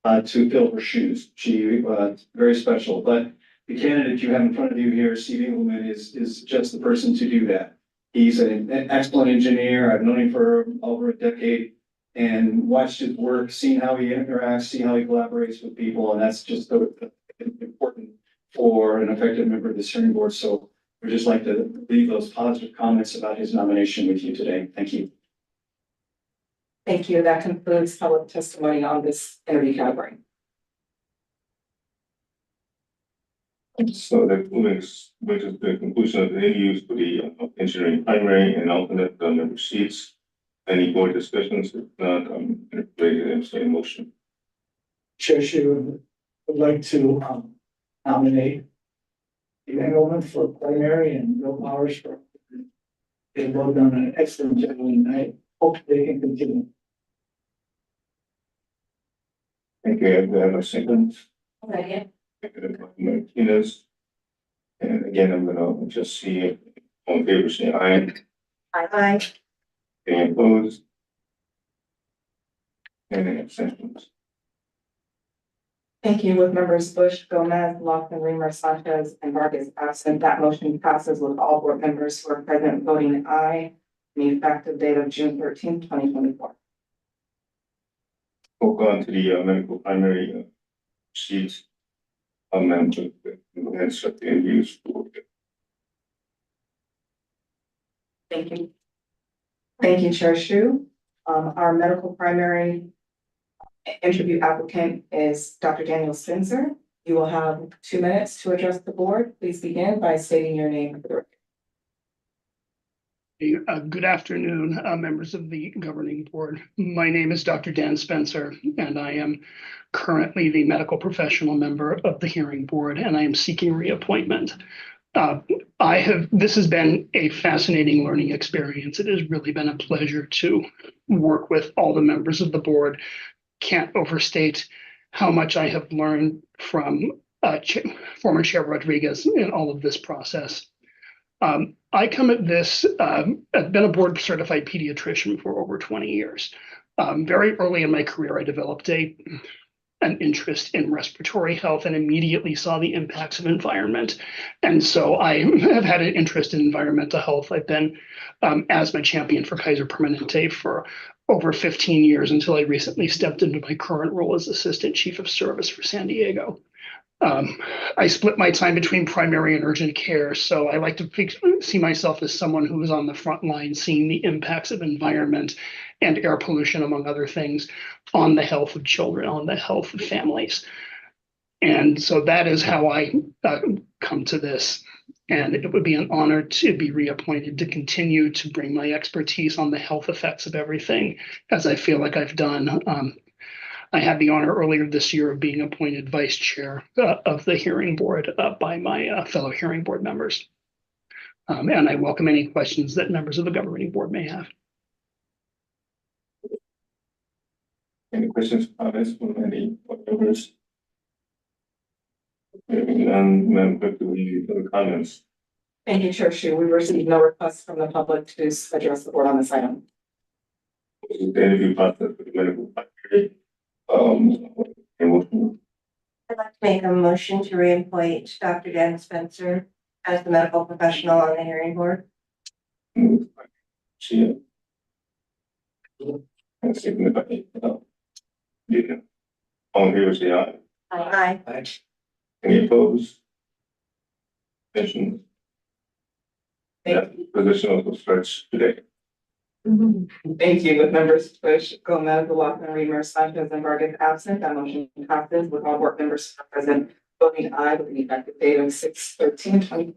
to fill her shoes. She very special, but the candidate you have in front of you here, Steve Engelman, is just the person to do that. He's an excellent engineer. I've known him for over a decade and watched his work, seen how he interacts, see how he collaborates with people, and that's just important for an effective member of this hearing board. So we'd just like to leave those positive comments about his nomination with you today. Thank you. Thank you. That concludes public testimony on this interview category. So that brings us to the conclusion of the interviews for the engineering primary and alternate member seats. Any board discussions? If not, I'm ready to entertain a motion. Chair Shu would like to nominate Steve Engelman for primary and Bill Powers for. They both done an excellent job, and I hope they can continue. Thank you. I have a second. Second. Martinez. And again, I'm gonna just see if all in favor say aye. Aye. Any opposed? Any abstentions? Thank you. With members Bush, Gomez, Lofton, Reamer, Sanchez, and Vargas absent, that motion passes with all board members who are present voting aye. The effective date of June 13th, 2024. We'll go on to the medical primary seats. And start the interviews. Thank you. Thank you, Chair Shu. Our medical primary interview applicant is Dr. Daniel Spencer. You will have 2 minutes to address the board. Please begin by stating your name for the record. Good afternoon, members of the governing board. My name is Dr. Dan Spencer, and I am currently the medical professional member of the hearing board, and I am seeking reappointment. This has been a fascinating learning experience. It has really been a pleasure to work with all the members of the board. Can't overstate how much I have learned from former Chair Rodriguez in all of this process. I come at this, I've been a board certified pediatrician for over 20 years. Very early in my career, I developed an interest in respiratory health and immediately saw the impacts of environment. And so I have had an interest in environmental health. I've been asthma champion for Kaiser Permanente for over 15 years until I recently stepped into my current role as Assistant Chief of Service for San Diego. I split my time between primary and urgent care, so I like to see myself as someone who is on the front line seeing the impacts of environment and air pollution, among other things, on the health of children, on the health of families. And so that is how I come to this. And it would be an honor to be reappointed to continue to bring my expertise on the health effects of everything, as I feel like I've done. I had the honor earlier this year of being appointed vice chair of the hearing board by my fellow hearing board members. And I welcome any questions that members of the governing board may have. Any questions, comments from any board members? None, Madam Clerk, do we have any comments? Thank you, Chair Shu. We received no requests from the public to address the board on this item. The interview process for the medical primary. I'd like to make a motion to reappoint Dr. Dan Spencer as the medical professional on the hearing board. Chia. And seconded by yeah. All in favor, say aye. Aye. Any opposed? Abstentions? That position also starts today. Thank you. With members Bush, Gomez, Lofton, Reamer, Sanchez, and Vargas absent, that motion passes with all board members present voting aye with the effective date of 6/13/24.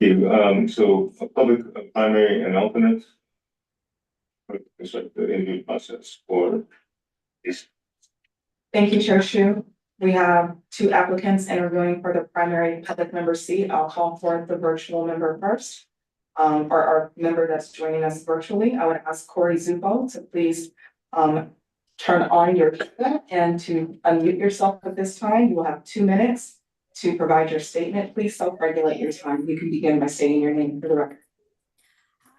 So for public primary and alternate. It's like the interview process for this. Thank you, Chair Shu. We have two applicants interviewing for the primary public member seat. I'll call forth the virtual member first. Or our member that's joining us virtually. I would ask Corey Zupo to please turn on your camera and to unmute yourself at this time. You will have 2 minutes to provide your statement. Please self-regulate your time. You can begin by stating your name for the record.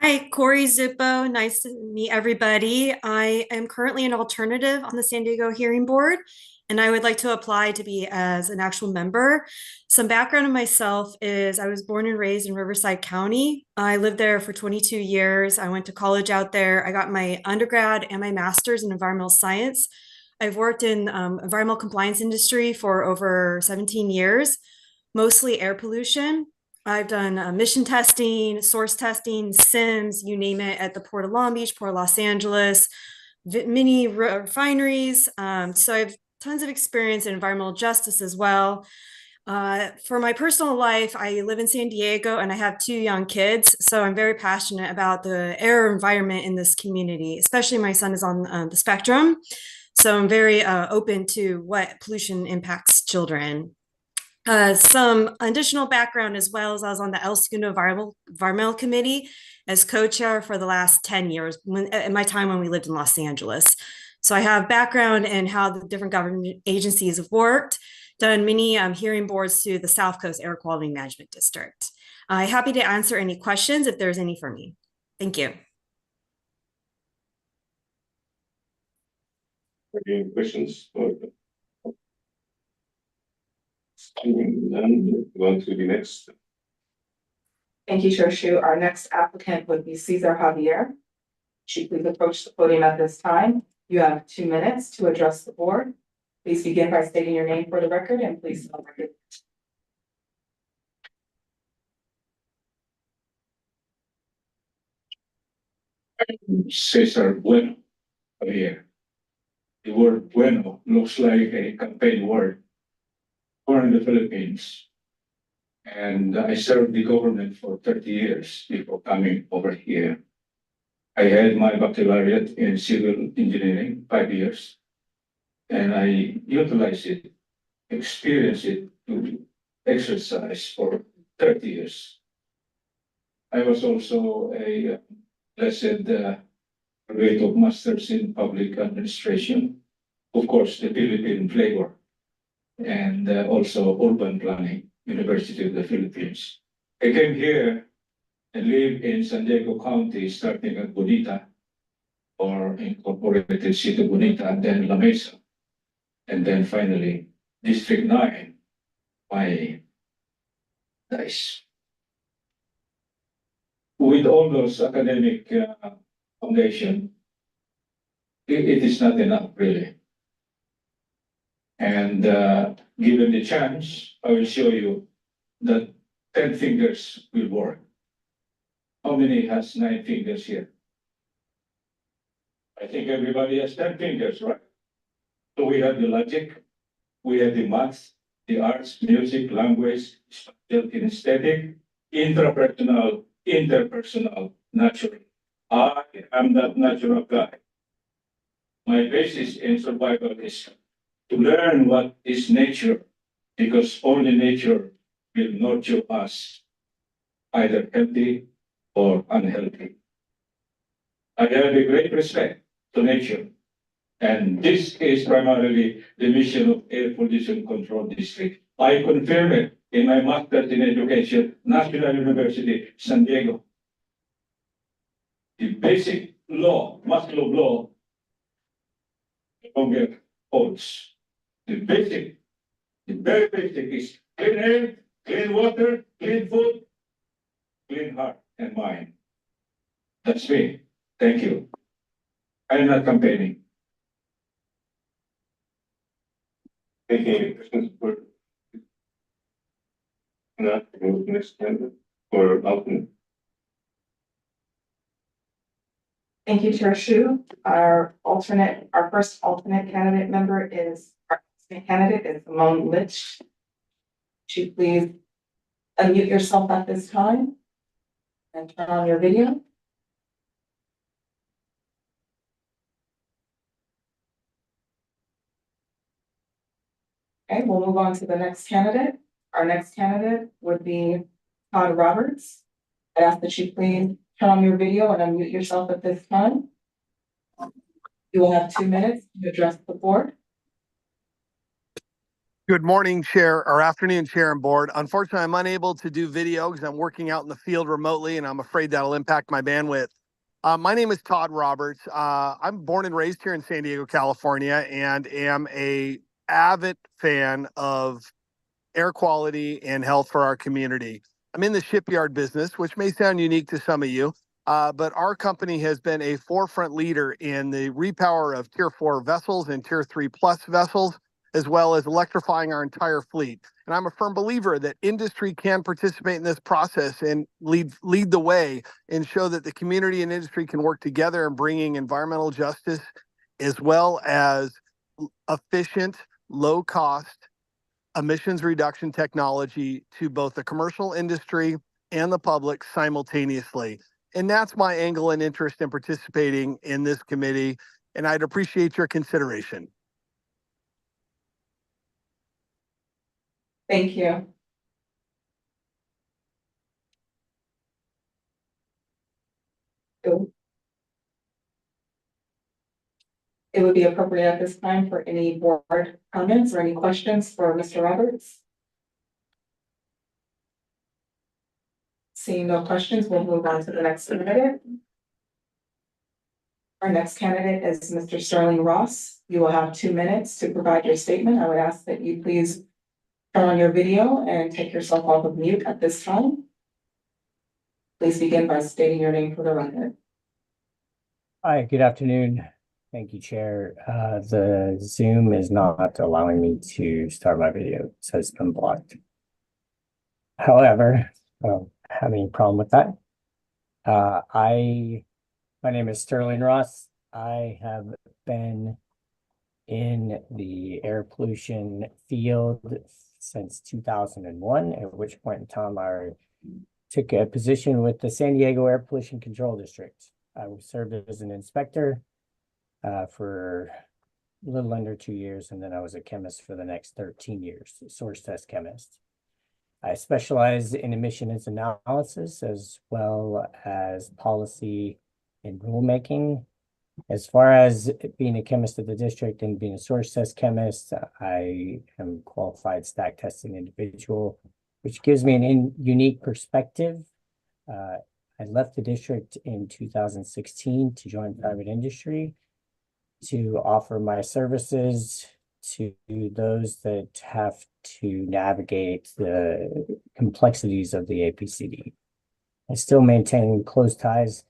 Hi, Corey Zuppo. Nice to meet everybody. I am currently an alternative on the San Diego Hearing Board, and I would like to apply to be as an actual member. Some background on myself is I was born and raised in Riverside County. I lived there for 22 years. I went to college out there. I got my undergrad and my master's in environmental science. I've worked in environmental compliance industry for over 17 years, mostly air pollution. I've done emission testing, source testing, SIMS, you name it, at the Port of Long Beach, Port of Los Angeles, mini refineries. So I have tons of experience in environmental justice as well. For my personal life, I live in San Diego and I have 2 young kids. So I'm very passionate about the air environment in this community, especially my son is on the spectrum. So I'm very open to what pollution impacts children. Some additional background as well as I was on the El Segundo Environmental Committee as co-chair for the last 10 years in my time when we lived in Los Angeles. So I have background in how the different government agencies have worked, done many hearing boards through the South Coast Air Quality Management District. I'm happy to answer any questions if there's any for me. Thank you. Any questions? Then go on to the next. Thank you, Chair Shu. Our next applicant would be Cesar Javier. She please approach the podium at this time. You have 2 minutes to address the board. Please begin by stating your name for the record and please spell record. Cesar Bueno Javier. The word bueno looks like a campaign word. Born in the Philippines. And I served the government for 30 years before coming over here. I had my baccalaureate in civil engineering, 5 years. And I utilized it, experienced it to exercise for 30 years. I was also a blessed graduate of Masters in Public Administration, of course, the Philippine flavor, and also urban planning, University of the Philippines. I came here and lived in San Diego County, starting at Bonita, or incorporated City of Bonita, and then La Mesa, and then finally District 9, my dice. With all those academic foundation, it is not enough, really. And given the chance, I will show you that 10 fingers will work. How many has 9 fingers here? I think everybody has 10 fingers, right? So we have the logic, we have the maths, the arts, music, language, social, kinesthetic, intrapersonal, interpersonal, natural. I am that natural guy. My basis in survival is to learn what is nature, because only nature will nurture us, either healthy or unhealthy. I have a great respect to nature, and this is primarily the mission of Air Pollution Control District. I confirm it in my Master's in Education, National University, San Diego. The basic law, Maslow law, no longer holds. The very basic is clean air, clean water, clean food, clean heart and mind. That's me. Thank you. I'm not campaigning. Any questions for? Not move next candidate or alternate. Thank you, Chair Shu. Our first alternate candidate member is Simone Litch. She please unmute yourself at this time and turn on your video. Okay, we'll move on to the next candidate. Our next candidate would be Todd Roberts. I ask that you please turn on your video and unmute yourself at this time. You will have 2 minutes to address the board. Good morning, Chair, or afternoon, Chair and Board. Unfortunately, I'm unable to do video because I'm working out in the field remotely, and I'm afraid that'll impact my bandwidth. My name is Todd Roberts. I'm born and raised here in San Diego, California, and am a avid fan of air quality and health for our community. I'm in the shipyard business, which may sound unique to some of you, but our company has been a forefront leader in the repower of Tier 4 vessels and Tier 3 plus vessels, as well as electrifying our entire fleet. And I'm a firm believer that industry can participate in this process and lead the way and show that the community and industry can work together in bringing environmental justice as well as efficient, low-cost emissions reduction technology to both the commercial industry and the public simultaneously. And that's my angle and interest in participating in this committee, and I'd appreciate your consideration. Thank you. It would be appropriate at this time for any board comments or any questions for Mr. Roberts. Seeing no questions, we'll move on to the next candidate. Our next candidate is Mr. Sterling Ross. You will have 2 minutes to provide your statement. I would ask that you please turn on your video and take yourself off of mute at this time. Please begin by stating your name for the record. Hi, good afternoon. Thank you, Chair. The Zoom is not allowing me to start my video. It says unblocked. However, I don't have any problem with that. My name is Sterling Ross. I have been in the air pollution field since 2001, at which point in time I took a position with the San Diego Air Pollution Control District. I served as an inspector for a little under 2 years, and then I was a chemist for the next 13 years, a source test chemist. I specialize in emissions analysis as well as policy and rulemaking. As far as being a chemist of the district and being a source test chemist, I am a qualified stack testing individual, which gives me an unique perspective. I left the district in 2016 to join private industry to offer my services to those that have to navigate the complexities of the APCD. I still maintain close ties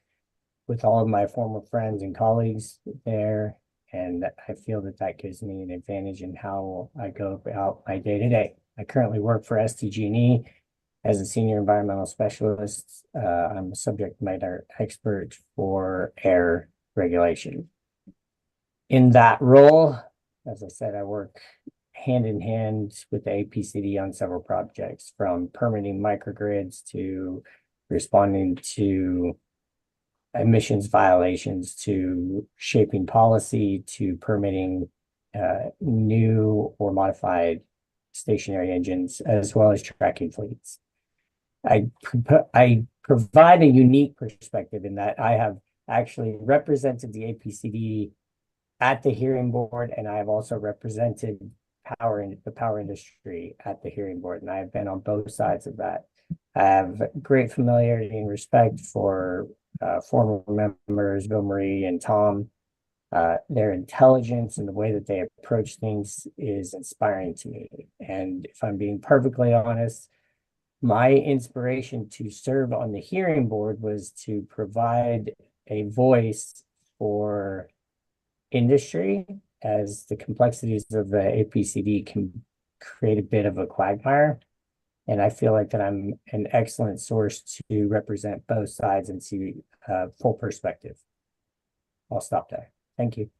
with all of my former friends and colleagues there, and I feel that that gives me an advantage in how I go about my day-to-day. I currently work for SDG&E as a senior environmental specialist. I'm a subject matter expert for air regulation. In that role, as I said, I work hand in hand with the APCD on several projects, from permitting microgrids to responding to emissions violations, to shaping policy, to permitting new or modified stationary engines, as well as tracking fleets. I provide a unique perspective in that I have actually represented the APCD at the hearing board, and I have also represented the power industry at the hearing board, and I have been on both sides of that. I have great familiarity and respect for former members, Bill Marie and Tom. Their intelligence and the way that they approach things is inspiring to me. And if I'm being perfectly honest, my inspiration to serve on the hearing board was to provide a voice for industry, as the complexities of the APCD can create a bit of a quagmire. And I feel like that I'm an excellent source to represent both sides and see full perspective. I'll stop there. Thank you.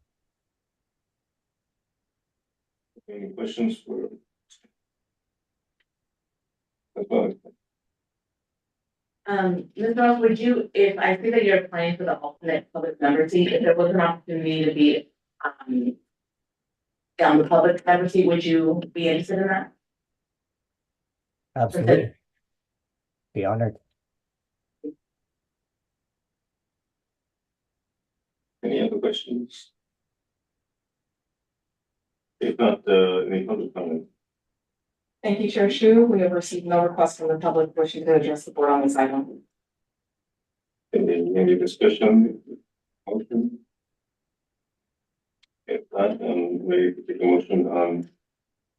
Any questions for? Ms. Ross, would you, if I see that you're applying for the alternate public member seat, if there was an opportunity to be, on the public member seat, would you be interested in that? Absolutely. Be honored. Any other questions? If not, any public comment? Thank you, Chair Shu. We have received no requests from the public wishing to address the board on this item. Any discussion? Motion? If not, I'm ready to take a motion on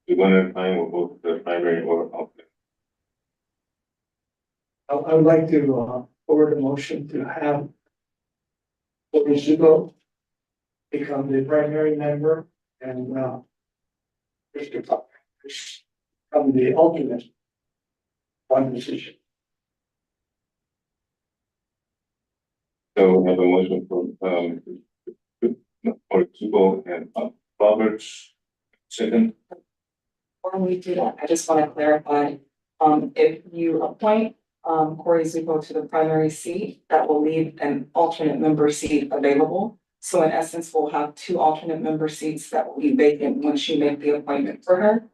the one at a time or both the primary or alternate. I would like to forward a motion to have Zuko become the primary member and Mr. Tucker become the alternate one position. So we have a motion from for Zubo and Roberts. Second, Before we do that, I just want to clarify, if you appoint Corey Zuko to the primary seat, that will leave an alternate member seat available. So in essence, we'll have two alternate member seats that will be vacant once you make the appointment for her,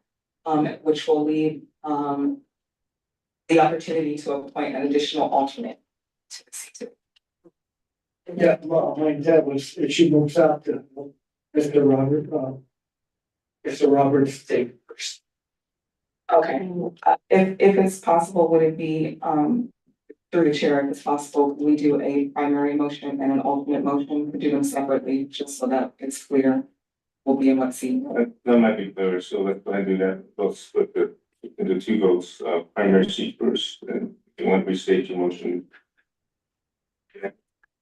which will leave the opportunity to appoint an additional alternate to the seat. Yeah, well, my intent was if she moves out to Mr. Roberts take first. Okay, if it's possible, would it be, through the chair, if it's possible, we do a primary motion and an alternate motion, we do them separately, just so that it's clear. We'll be in what seat. that might be better, so let's go ahead and do that. Let's split into two votes, primary seat first, and if you want to restate your motion.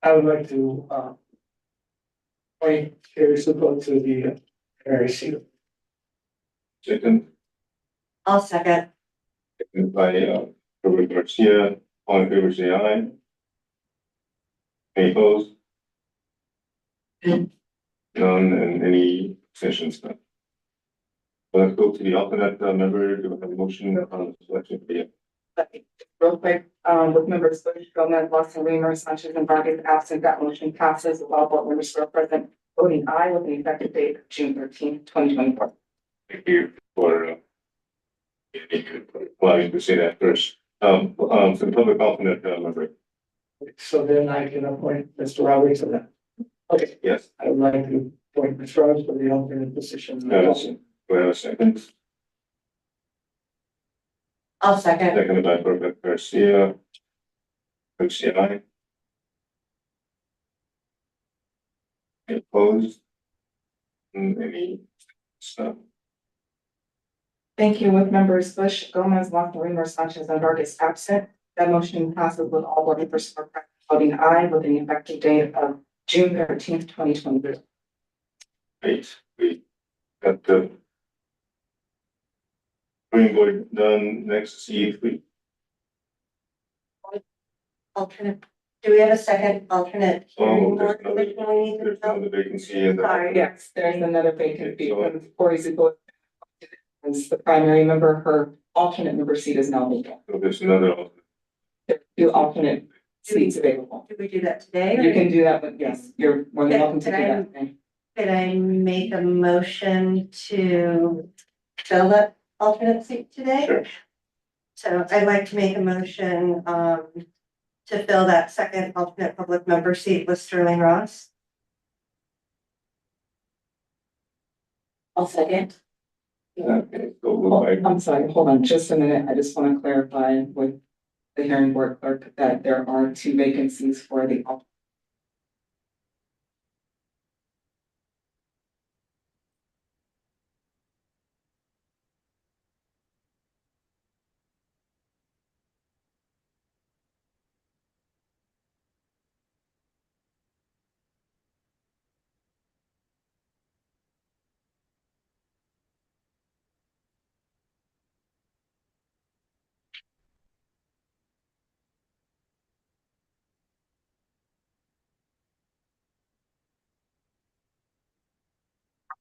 I would like to appoint Carrie Zuko to the primary seat. Second, I'll second. seconded by Robert Garcia, all in favor, say aye. Any opposed? None, and any abstentions? None. Let's go to the alternate member. Do we have a motion on the selection for the Real quick, with members Bush, Gomez, Watson, Reamer, Sanchez, and Vargas absent, that motion passes with all board members still present, voting aye with an effective date of June 13th, 2024. Thank you for allowing me to say that first. So the public alternate member. So then I can appoint Mr. Roberts to that. Okay, Yes. I would like to appoint Mr. Roberts for the alternate position. Do I have a second? I'll second. Seconded by Robert Garcia. Garcia, aye. Any opposed? Any stuff? Thank you. With members Bush, Gomez, Watson, Reamer, Sanchez, and Vargas absent, that motion passes with all board members still present, voting aye with an effective date of June 13th, 2023. Great, we got the green board done. Next, see if we Alternate. Do we have a second alternate? Oh, hearing there's board that we need to there's fill? another vacancy in the. Sorry. Yes, there's another vacancy from Corey Zuko as the primary member. Her alternate member seat is now vacant. So there's another alternate. There are two alternate seats available. Do we do that today? You can do that, but yes, you're more than welcome to do that. Could I make a motion to fill that alternate seat today? Sure. So I'd like to make a motion to fill that second alternate public member seat with Sterling Ross. I'll second. Okay, so we'll I'm sorry, hold on just a minute. I just want to clarify with the hearing board clerk that there are two vacancies for the alternate.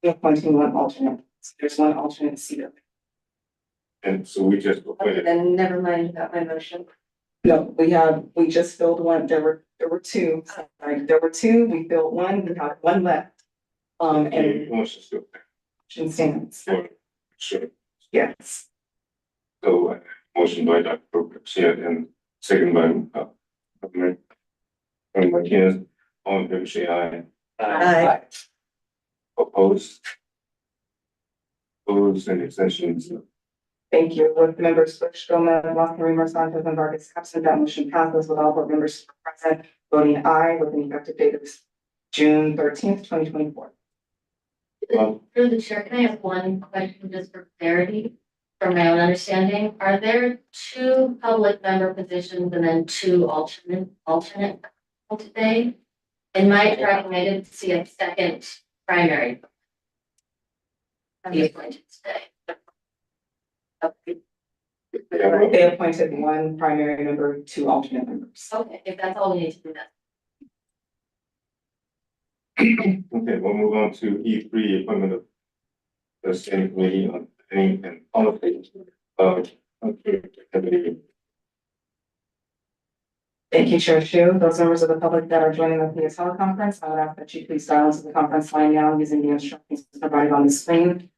Appointing one alternate. So there's one alternate seat. And so we just Okay, then never mind about my motion. No, we just filled one. There were two. Sorry, there were two. We filled one. We have one left. And Motion still. motion stands. Sure. Yes. So, motion by Dr. Garcia and second by, Martinez, all in favor, say aye. Aye. Opposed? Opposed and extensions? Thank you. With members Bush, Gomez, Lockery, Sanchez, and Vargas absent, that motion passes with all board members present voting aye with an effective date of June 13th, 2024. Through the chair, can I have one question just for clarity, from my own understanding? Are there two public member positions and then two alternate today? In my tracking, I didn't see a second primary be appointed today. They appointed one primary member, two alternate members. Okay, if that's all we need to do, that. Okay, we'll move on to E3, appointment of the standing committee on planning and policy. Committee. Thank you, Chair Shu. Those members of the public that are joining us via teleconference, I would ask that you please silence the conference line now using the instructions provided on the screen.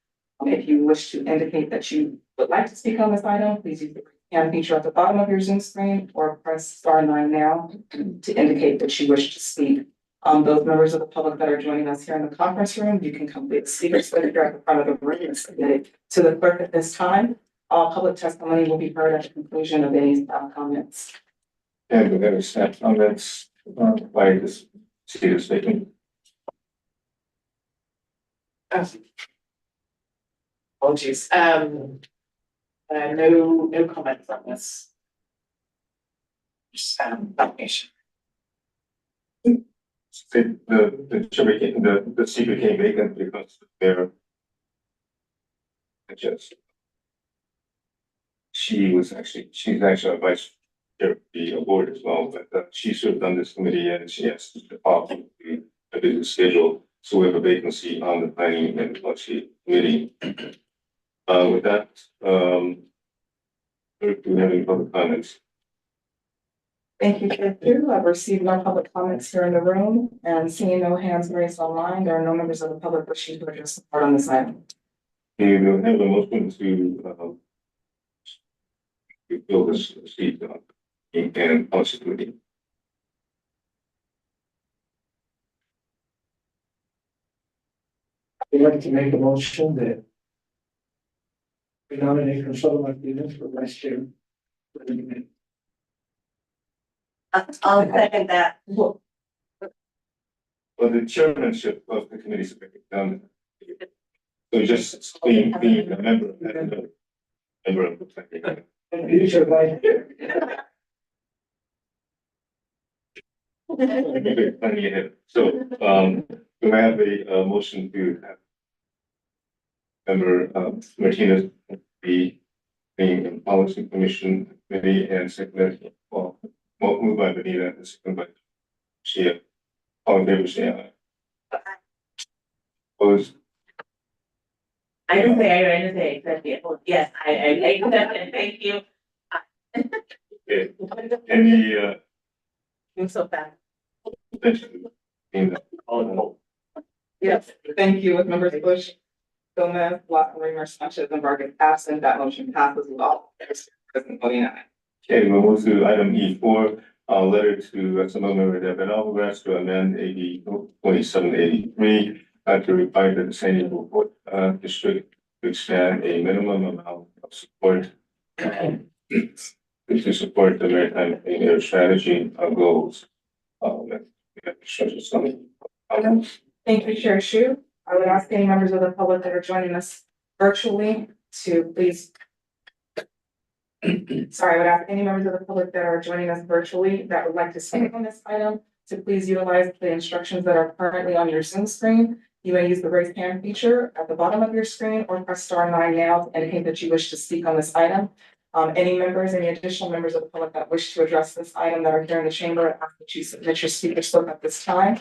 If you wish to indicate that you would like to speak on this item, please use the hand feature at the bottom of your Zoom screen or press *9 now to indicate that you wish to speak. Those members of the public that are joining us here in the conference room, you can complete the speaker slip here at the front of the room and submit it to the clerk at this time. All public testimony will be heard at the conclusion of any staff comments. And we have a staff comments by this speaker statement. Apologies. No comments on this. Just, nomination. The seat became vacant because their she's actually a vice chair of the board as well, but she served on this committee and she has to depart the business schedule. So we have a vacancy on the planning and policy committee. With that, do we have any public comments? Thank you, Chair Pugh. I've received no public comments here in the room and seeing no hands raised online, there are no members of the public wishing to address the board on this item. We will have a motion to fill this seat in policy committee. I'd like to make a motion that we nominate Consuelo Martinez for vice chair. I'll second that. Well, the chairmanship of the committee is done. So just being a member of that, member of the planning. Future vice chair. Planning ahead. So, do I have a motion to have member Martinez be in policy commission committee and seconded, well, moved by Benita and seconded by Chia. All in favor, say aye. Opposed? I didn't say, accept it. Yes, I accept it. Thank you. Okay. Any, You're so fast. Yes, thank you. With members Bush, Gomez, Lockery, Sanchez, and Vargas absent, that motion passes with all present voting aye. Okay, we'll move to item E4, letter to Assemblymember Alvarez to amend AB 2783 to require that the San Diego district to expand a minimum amount of support to support the maritime clean air strategy goals. Thank you, Chair Shu. I would ask any members of the public that are joining us virtually to please. Sorry, I would ask any members of the public that are joining us virtually that would like to speak on this item to please utilize the instructions that are currently on your Zoom screen. You may use the raise hand feature at the bottom of your screen or press *9 now to indicate that you wish to speak on this item. Any additional members of the public that wish to address this item that are here in the chamber, I ask that you submit your speaker slip at this time.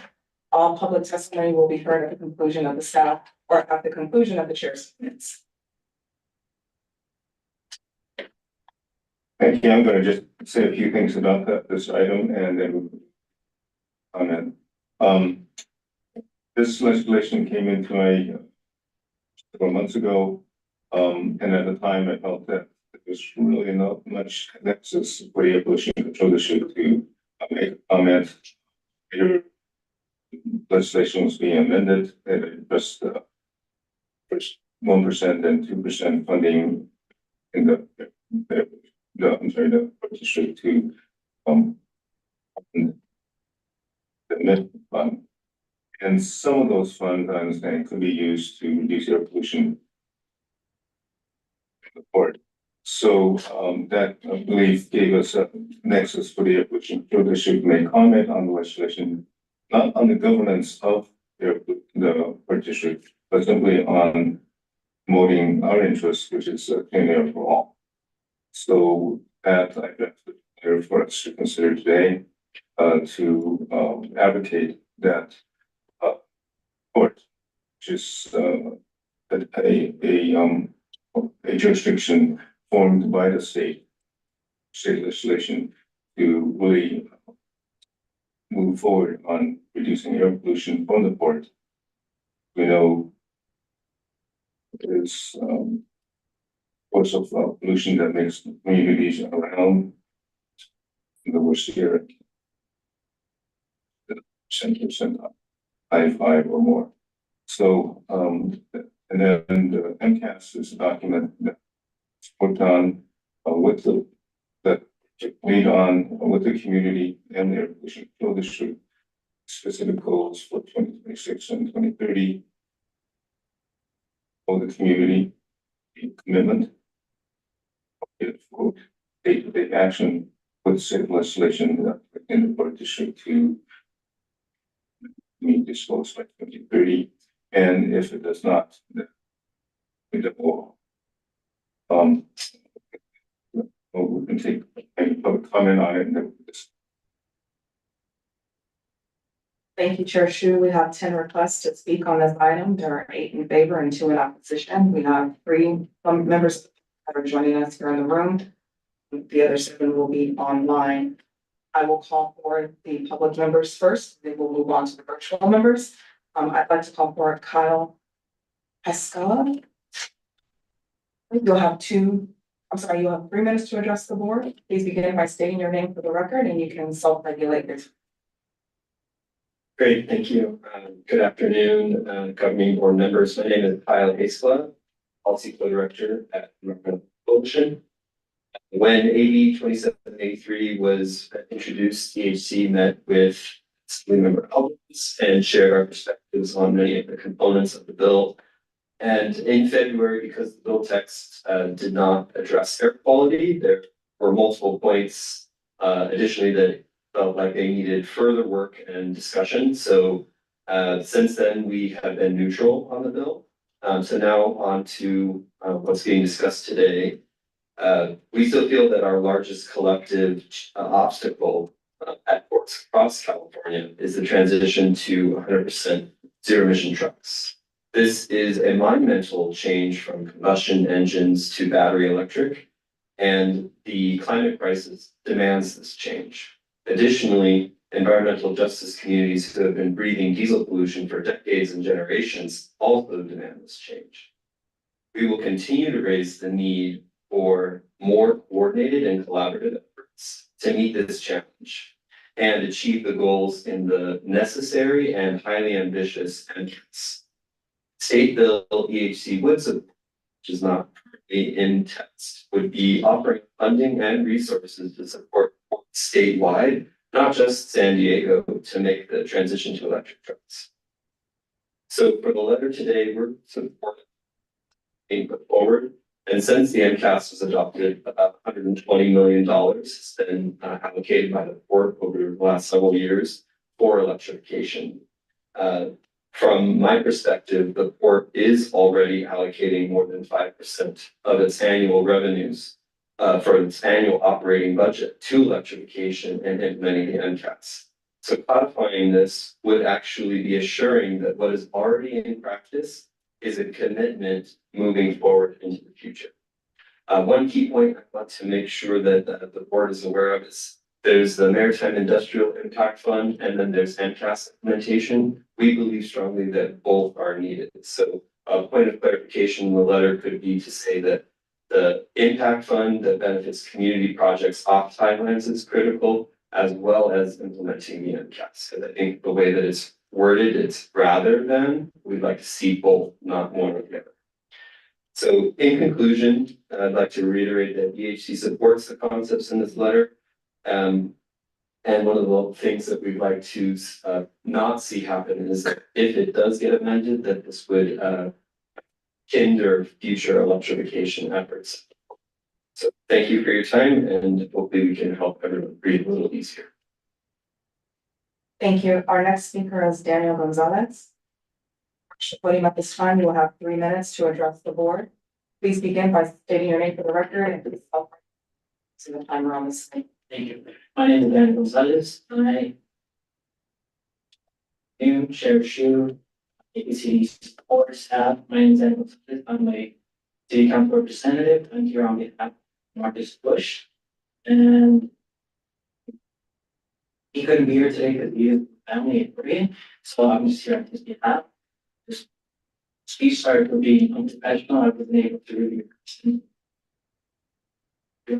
All public testimony will be heard at the conclusion of the staff or at the conclusion of the chair's minutes. Thank you. I'm going to just say a few things about this item and then we'll comment. This legislation came into my several months ago. And at the time I felt that there was really not much nexus for the pollution control issue to make a comment. Later, legislation was being amended and it just first 1% and 2% funding in the district to the mid fund. And some of those funds, I understand, could be used to reduce air pollution report. So that I believe gave us a nexus for the air pollution control district to make comment on the legislation, not on the governance of the district, but simply on promoting our interests, which is clean air for all. So that I guess there for us to consider today to advocate that court, which is a jurisdiction formed by the state legislation to really move forward on reducing air pollution from the port. We know there's source of pollution that makes communities around the worst here 10% I5 or more. So and then the MCAS is a document that's worked on with the made on with the community and their pollution control district specific goals for 2026 and 2030 for the community commitment for day-to-day action with state legislation in the port district to meet this goals by 2030. And if it does not, then we will we can take any public comment on it. And Thank you, Chair Shu. We have 10 requests to speak on this item. There are 8 in favor and 2 in opposition. We have 3 members that are joining us here in the room. The other 7 will be online. I will call for the public members first. Then we'll move on to the virtual members. I'd like to call for Kyle Pescala. You'll have 3 minutes to address the board. Please begin by stating your name for the record and you can self-regulate your. Great, thank you. Good afternoon, governing board members. My name is Kyle Pescala, Policy Co-Director at Environmental Pollution. When AB 2783 was introduced, EHC met with Assemblymember Alvarez and shared our perspectives on many of the components of the bill. And in February, because the bill text did not address air quality, there were multiple points additionally that felt like they needed further work and discussion. So since then, we have been neutral on the bill. So now on to what's being discussed today. We still feel that our largest collective obstacle at ports across California is the transition to 100% zero emission trucks. This is a monumental change from combustion engines to battery electric, and the climate crisis demands this change. Additionally, environmental justice communities who have been breathing diesel pollution for decades and generations also demand this change. We will continue to raise the need for more coordinated and collaborative efforts to meet this challenge and achieve the goals in the necessary and highly ambitious MCAS. State bill EHC would support, which is not currently in text, would be offering funding and resources to support statewide, not just San Diego, to make the transition to electric trucks. So for the letter today, we're supporting being put forward. And since the MCAS was adopted, about $120 million has been allocated by the port over the last several years for electrification. From my perspective, the port is already allocating more than 5% of its annual revenues for its annual operating budget to electrification and implementing the MCAS. So codifying this would actually be assuring that what is already in practice is a commitment moving forward into the future. One key point I want to make sure that the board is aware of is there's the Maritime Industrial Impact Fund and then there's MCAS implementation. We believe strongly that both are needed. So a point of clarification in the letter could be to say that the impact fund that benefits community projects off timelines is critical, as well as implementing the MCAS. And I think the way that it's worded, it's rather than, we'd like to see both, not one or the other. So in conclusion, I'd like to reiterate that EHC supports the concepts in this letter. And one of the things that we'd like to not see happen is that if it does get amended, that this would hinder future electrification efforts. So thank you for your time, and hopefully we can help everyone breathe a little easier. Thank you. Our next speaker is Daniel Gonzalez. Podium at this time, you will have 3 minutes to address the board. Please begin by stating your name for the record and please help. See the timer on the screen. Thank you. My name is Daniel Gonzalez. I am Chair Shu, APCD support staff. My name is Daniel Gonzalez. I'm a city council representative. I'm here on behalf of Marcus Bush. And he couldn't be here today because he is family in Korean. So I'm just here on his behalf. Just speech sorry for being unprofessional. I wasn't able to review it.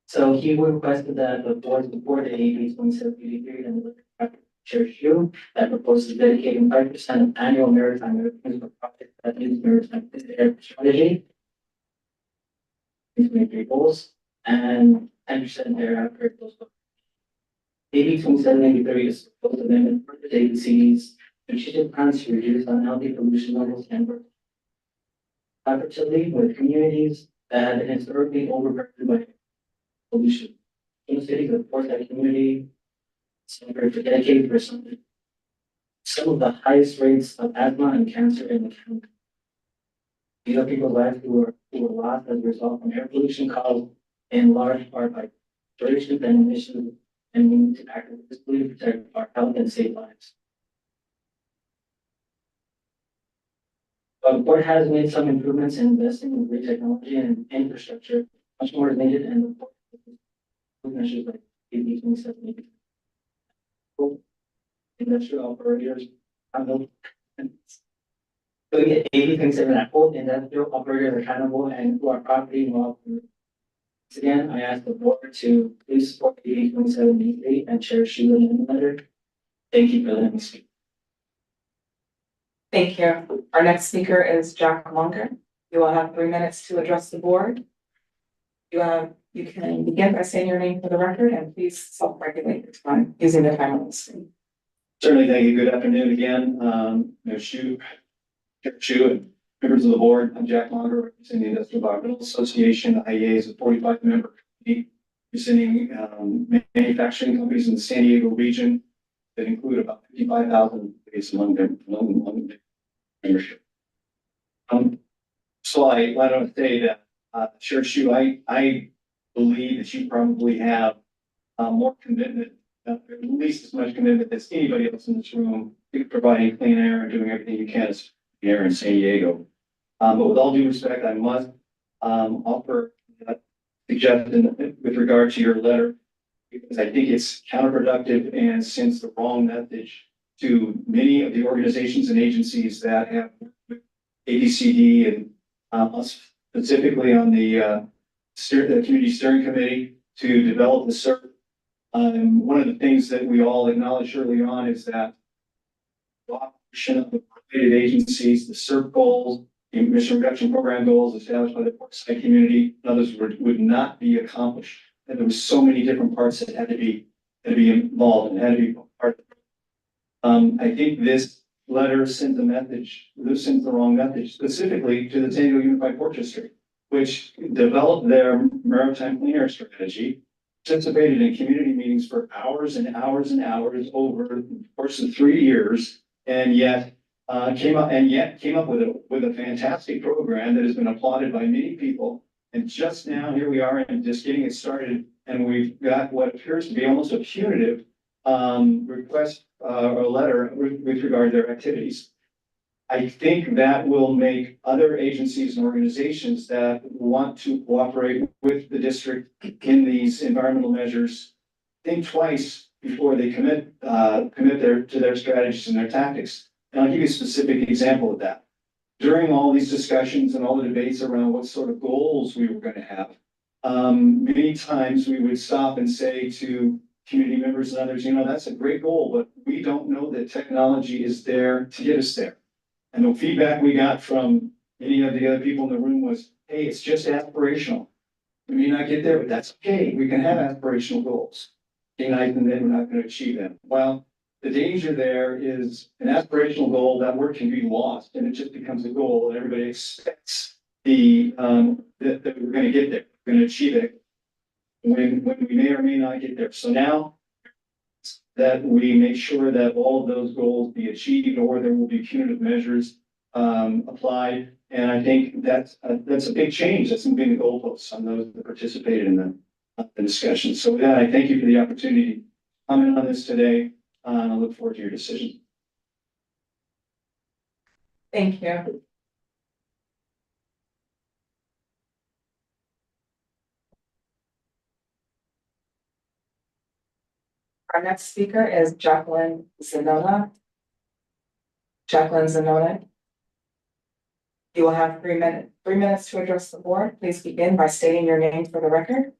So he requested that the board support the AB 2783 and the Chair Shu that proposes dedicating 5% of annual maritime revenues for projects that use maritime air strategy. These may be goals and 10% thereafter. AB 2783 is proposed amendment for the APCD's strategic plans to reduce unhealthy pollution levels and work collaboratively with communities that have been historically overburdened by pollution. In the city, of course, that community suffered for decades for some of the highest rates of asthma and cancer in the county. These are people's lives who were lost as a result of air pollution caused in large part by duration and emissions, and we need to act physically to protect our health and save lives. The board has made some improvements in investing in great technology and infrastructure. Much more is needed, and the board measures like AB 2783. Industrial operators handle. So we get 80 things in that whole industrial operators accountable and who are property involved. Once again, I ask the board to please support AB 2783 and Chair Shu in the letter. Thank you for letting me speak. Thank you. Our next speaker is Jack Longer. You will have 3 minutes to address the board. You can begin by saying your name for the record and please self-regulate your time using the time on the screen. Certainly, thank you. Good afternoon again. Shu and members of the board. I'm Jack Longer, representing the Industrial Environmental Association. IEA is a 45-member committee representing manufacturing companies in the San Diego region that include about 55,000 base among their membership. So I want to say that Chair Shu, I believe that you probably have more commitment, at least as much commitment as anybody else in this room, to providing clean air and doing everything you can as air in San Diego. But with all due respect, I must offer a suggestion with regard to your letter, because I think it's counterproductive and sends the wrong message to many of the organizations and agencies that have APCD and us specifically on the Community Steering Committee to develop the CERT. One of the things that we all acknowledged early on is that the operation of the related agencies, the CERT goals, the emission reduction program goals established by the site community, and others would not be accomplished. And there were so many different parts that had to be involved and had to be part of it. I think this letter sends a message, this sends the wrong message, specifically to the San Diego Unified Port District, which developed their maritime clean air strategy, participated in community meetings for hours and hours and hours over the course of 3 years, and yet came up with a fantastic program that has been applauded by many people. And just now, here we are and just getting it started, and we've got what appears to be almost a punitive request or letter with regard to their activities. I think that will make other agencies and organizations that want to cooperate with the district in these environmental measures think twice before they commit to their strategies and their tactics. And I'll give you a specific example of that. During all these discussions and all the debates around what sort of goals we were going to have, many times we would stop and say to community members and others, that's a great goal, but we don't know that technology is there to get us there. And the feedback we got from many of the other people in the room was, hey, it's just aspirational. We may not get there, but that's okay. We can have aspirational goals. And then we're not going to achieve them. Well, the danger there is an aspirational goal, that word can be lost and it just becomes a goal and everybody expects that we're going to get there, we're going to achieve it when we may or may not get there. So now that we make sure that all of those goals be achieved or there will be punitive measures applied. And I think that's a big change. That's moving the goalposts on those that participated in the discussion. So with that, I thank you for the opportunity to comment on this today. And I look forward to your decision. Thank you. Our next speaker is Jacqueline Zanona. Jacqueline Zanona. You will have 3 minutes to address the board. Please begin by stating your name for the record.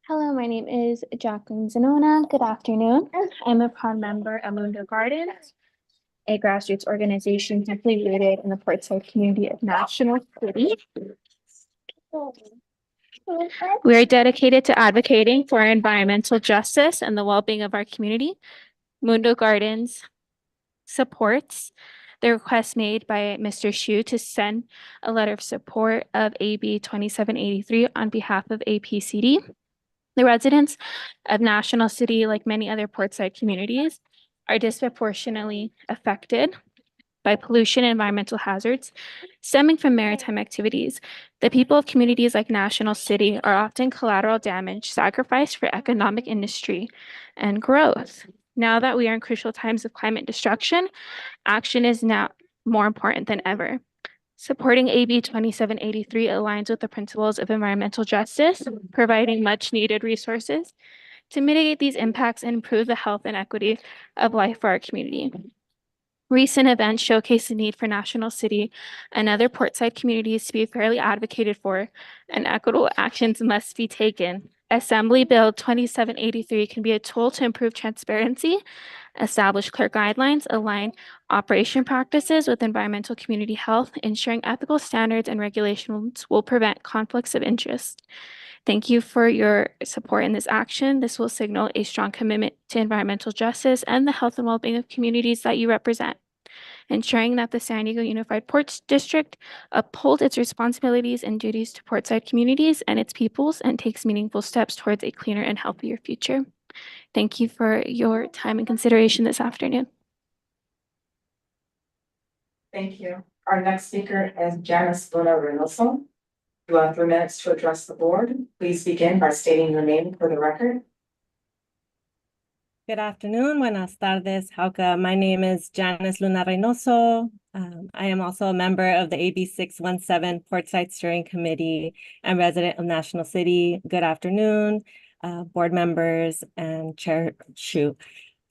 Hello, my name is Jacqueline Zanona. Good afternoon. I'm a proud member of Mundo Gardens, a grassroots organization deeply rooted in the Portside community of National City. We are dedicated to advocating for environmental justice and the well-being of our community. Mundo Gardens supports the request made by Mr. Xu to send a letter of support of AB 2783 on behalf of APCD. The residents of National City, like many other portside communities, are disproportionately affected by pollution and environmental hazards stemming from maritime activities. The people of communities like National City are often collateral damage sacrificed for economic industry and growth. Now that we are in crucial times of climate destruction, action is now more important than ever. Supporting AB 2783 aligns with the principles of environmental justice, providing much needed resources to mitigate these impacts and improve the health and equity of life for our community. Recent events showcase the need for National City and other portside communities to be fairly advocated for, and equitable actions must be taken. Assembly Bill 2783 can be a tool to improve transparency, establish clear guidelines, align operation practices with environmental community health, ensuring ethical standards and regulations will prevent conflicts of interest. Thank you for your support in this action. This will signal a strong commitment to environmental justice and the health and well-being of communities that you represent, ensuring that the San Diego Unified Ports District upholds its responsibilities and duties to portside communities and its peoples and takes meaningful steps towards a cleaner and healthier future. Thank you for your time and consideration this afternoon. Thank you. Our next speaker is Janice Luna Reynoso. You have 3 minutes to address the board. Please begin by stating your name for the record. Good afternoon, buenas tardes, Hauka. My name is Janice Luna Reynoso. I am also a member of the AB 617 Portside Steering Committee and resident of National City. Good afternoon, board members and Chair Xu.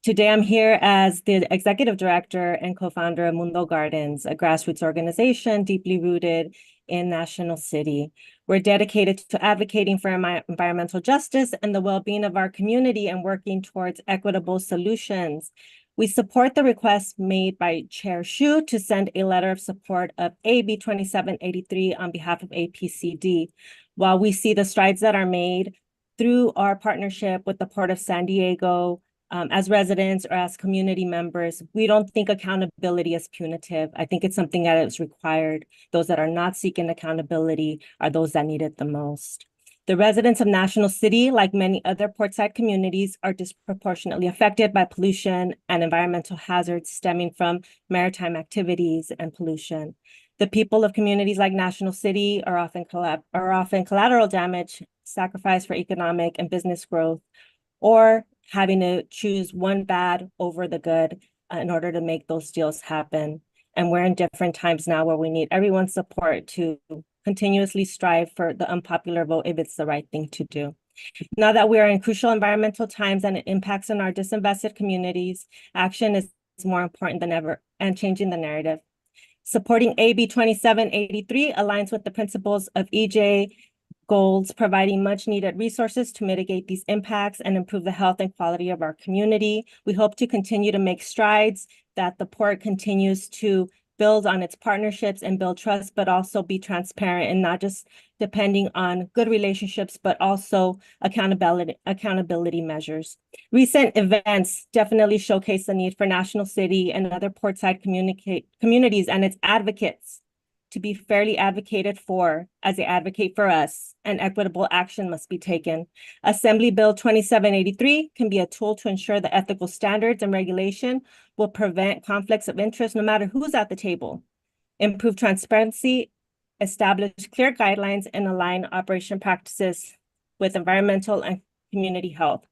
Today, I'm here as the executive director and co-founder of Mundo Gardens, a grassroots organization deeply rooted in National City. We're dedicated to advocating for environmental justice and the well-being of our community and working towards equitable solutions. We support the request made by Chair Xu to send a letter of support of AB 2783 on behalf of APCD. While we see the strides that are made through our partnership with the Port of San Diego, as residents or as community members, we don't think accountability is punitive. I think it's something that is required. Those that are not seeking accountability are those that need it the most. The residents of National City, like many other portside communities, are disproportionately affected by pollution and environmental hazards stemming from maritime activities and pollution. The people of communities like National City are often collateral damage, sacrificed for economic and business growth, or having to choose one bad over the good. in order to make those deals happen. And we're in different times now where we need everyone's support to continuously strive for the unpopular vote if it's the right thing to do. Now that we are in crucial environmental times and it impacts on our disinvested communities, action is more important than ever and changing the narrative. Supporting AB 2783 aligns with the principles of EJ goals, providing much needed resources to mitigate these impacts and improve the health and quality of our community. We hope to continue to make strides, that the port continues to build on its partnerships and build trust, but also be transparent and not just depending on good relationships, but also accountability measures. Recent events definitely showcase the need for National City and other portside communities and its advocates to be fairly advocated for as they advocate for us, and equitable action must be taken. Assembly Bill 2783 can be a tool to ensure that ethical standards and regulation will prevent conflicts of interest no matter who's at the table, improve transparency, establish clear guidelines, and align operation practices with environmental and community health.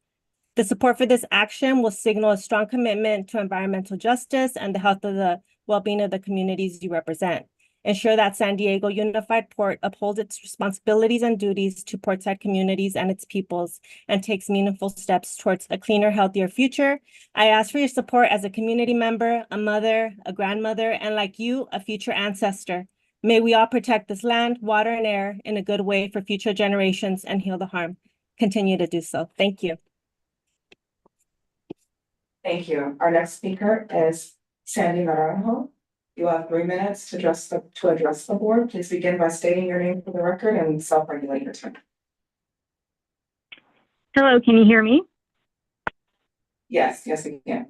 The support for this action will signal a strong commitment to environmental justice and the health of the well-being of the communities you represent. Ensure that San Diego Unified Port upholds its responsibilities and duties to portside communities and its peoples and takes meaningful steps towards a cleaner, healthier future. I ask for your support as a community member, a mother, a grandmother, and like you, a future ancestor. May we all protect this land, water, and air in a good way for future generations and heal the harm. Continue to do so. Thank you. Thank you. Our next speaker is Sandy Naranjo. You have 3 minutes to address the board. Please begin by stating your name for the record and self-regulate your time. Hello, can you hear me? Yes, we can.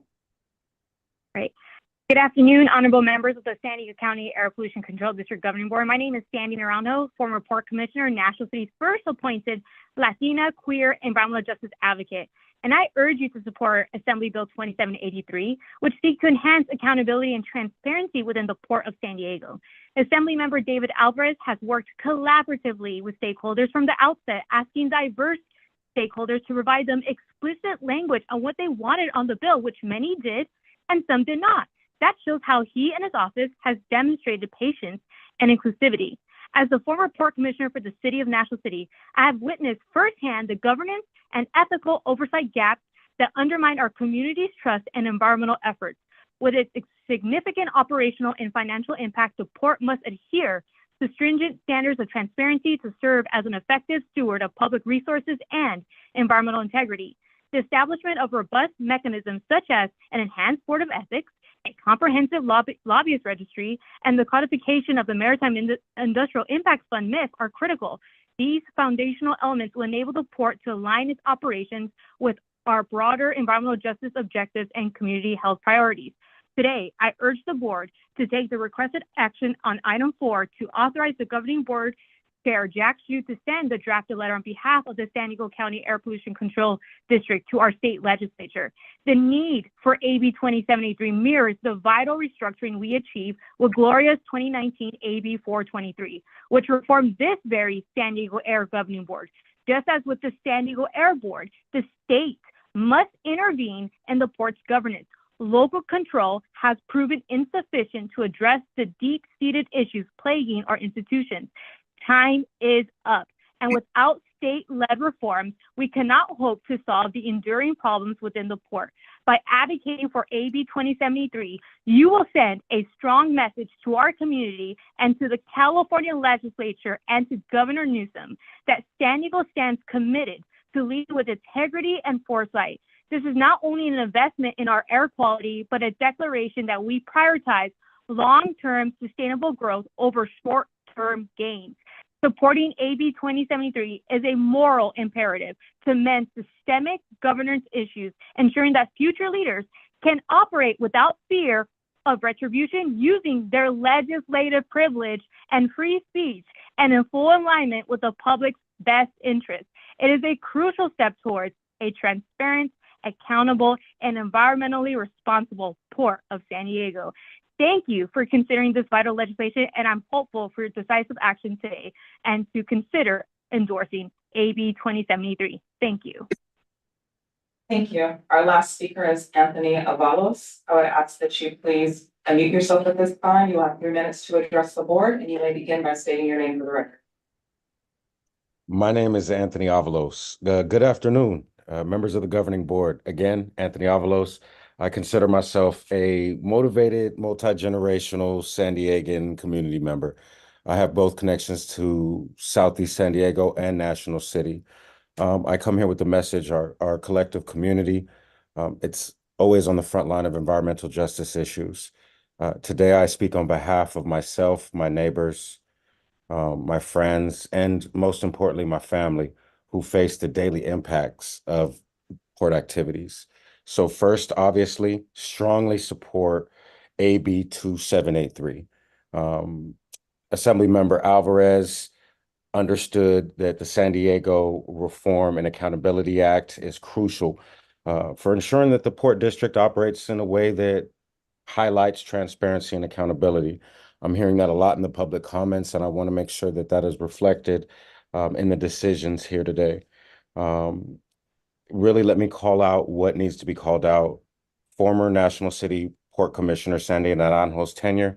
Great. Good afternoon, honorable members of the San Diego County Air Pollution Control District Governing Board. My name is Sandy Naranjo, former Port Commissioner, National City's first appointed Latina, queer, environmental justice advocate. And I urge you to support Assembly Bill 2783, which seeks to enhance accountability and transparency within the Port of San Diego. Assemblymember David Alvarez has worked collaboratively with stakeholders from the outset, asking diverse stakeholders to provide them explicit language on what they wanted on the bill, which many did and some did not. That shows how he and his office has demonstrated patience and inclusivity. As the former Port Commissioner for the City of National City, I have witnessed firsthand the governance and ethical oversight gaps that undermine our community's trust and environmental efforts. With its significant operational and financial impact, the Port must adhere to stringent standards of transparency to serve as an effective steward of public resources and environmental integrity. The establishment of robust mechanisms such as an enhanced board of ethics, a comprehensive lobbyist registry, and the codification of the Maritime Industrial Impact Fund MIF are critical. These foundational elements will enable the Port to align its operations with our broader environmental justice objectives and community health priorities. Today, I urge the board to take the requested action on item 4 to authorize the governing board chair, Jack Hsu, to send the drafted letter on behalf of the San Diego County Air Pollution Control District to our state legislature. The need for AB 2783 mirrors the vital restructuring we achieved with Gloria's 2019 AB 423, which reformed this very San Diego Air Governing Board. Just as with the San Diego Air Board, the state must intervene in the port's governance. Local control has proven insufficient to address the deep-seated issues plaguing our institutions. Time is up, and without state-led reforms, we cannot hope to solve the enduring problems within the port. By advocating for AB 2073, you will send a strong message to our community and to the California legislature and to Governor Newsom that San Diego stands committed to lead with integrity and foresight. This is not only an investment in our air quality, but a declaration that we prioritize long-term sustainable growth over short-term gains. Supporting AB 2073 is a moral imperative to mend systemic governance issues, ensuring that future leaders can operate without fear of retribution, using their legislative privilege and free speech, and in full alignment with the public's best interest. It is a crucial step towards a transparent, accountable, and environmentally responsible Port of San Diego. Thank you for considering this vital legislation, and I'm hopeful for decisive action today and to consider endorsing AB 2073. Thank you. Thank you. Our last speaker is Anthony Avalos. I would ask that you please unmute yourself at this time. You have 3 minutes to address the board, and you may begin by stating your name for the record. My name is Anthony Avalos. Good afternoon, members of the governing board. Again, Anthony Avalos. I consider myself a motivated, multi-generational San Diegan community member. I have both connections to Southeast San Diego and National City. I come here with the message, our collective community. It's always on the front line of environmental justice issues. Today, I speak on behalf of myself, my neighbors, my friends, and most importantly, my family, who face the daily impacts of port activities. So first, obviously, strongly support AB 2783. Assemblymember Alvarez understood that the San Diego Reform and Accountability Act is crucial for ensuring that the Port District operates in a way that highlights transparency and accountability. I'm hearing that a lot in the public comments, and I want to make sure that that is reflected in the decisions here today. Really, let me call out what needs to be called out. Former National City Port Commissioner Sandy Naranjo's tenure,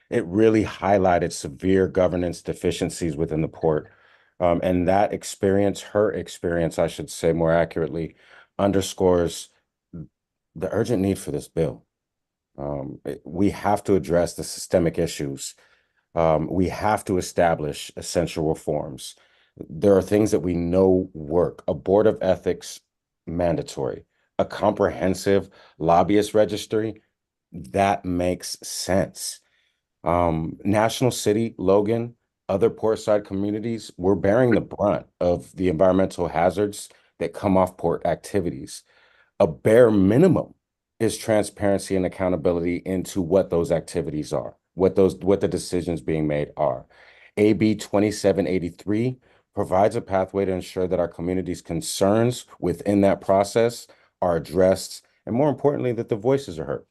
it really highlighted severe governance deficiencies within the port. And that experience, her experience, I should say more accurately, underscores the urgent need for this bill. We have to address the systemic issues. We have to establish essential reforms. There are things that we know work. A board of ethics mandatory, a comprehensive lobbyist registry, that makes sense. National City, Logan, other portside communities, we're bearing the brunt of the environmental hazards that come off port activities. A bare minimum is transparency and accountability into what those activities are, what the decisions being made are. AB 2783 provides a pathway to ensure that our community's concerns within that process are addressed, and more importantly, that the voices are heard.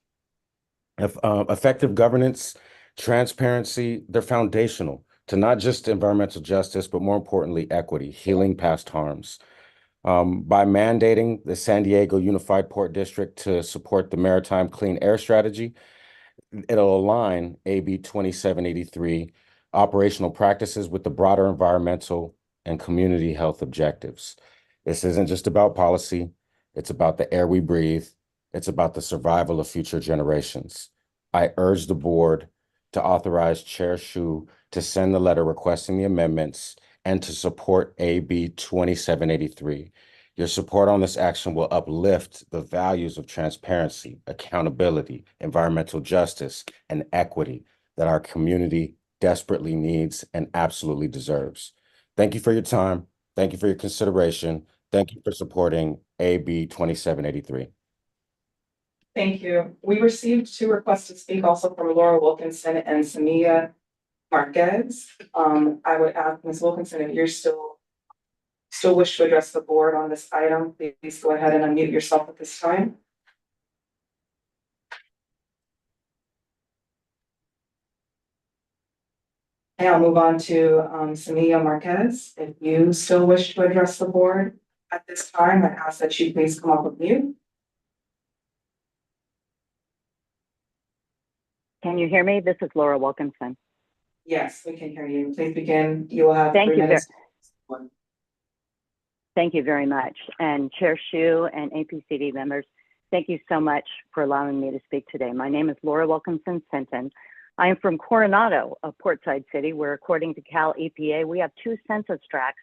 Effective governance, transparency, they're foundational to not just environmental justice, but more importantly, equity, healing past harms. By mandating the San Diego Unified Port District to support the Maritime Clean Air Strategy, it'll align AB 2783 operational practices with the broader environmental and community health objectives. This isn't just about policy, it's about the air we breathe, it's about the survival of future generations. I urge the board to authorize Chair Shu to send the letter requesting the amendments and to support AB 2783. Your support on this action will uplift the values of transparency, accountability, environmental justice, and equity that our community desperately needs and absolutely deserves. Thank you for your time. Thank you for your consideration. Thank you for supporting AB 2783. Thank you. We received 2 requests to speak also from Laura Wilkinson and Samia Marquez. I would ask Ms. Wilkinson, if you're still wish to address the board on this item, please go ahead and unmute yourself at this time. And I'll move on to Samia Marquez. If you still wish to address the board at this time, I ask that you please come up with mute. Can you hear me? This is Laura Wilkinson. Yes, we can hear you. Please begin. You will have Thank 3 you. minutes. Thank you very much. And Chair Shu and APCD members, thank you so much for allowing me to speak today. My name is Laura Wilkinson Sinton. I am from Coronado, a portside city where, according to Cal EPA, we have 2 census tracts,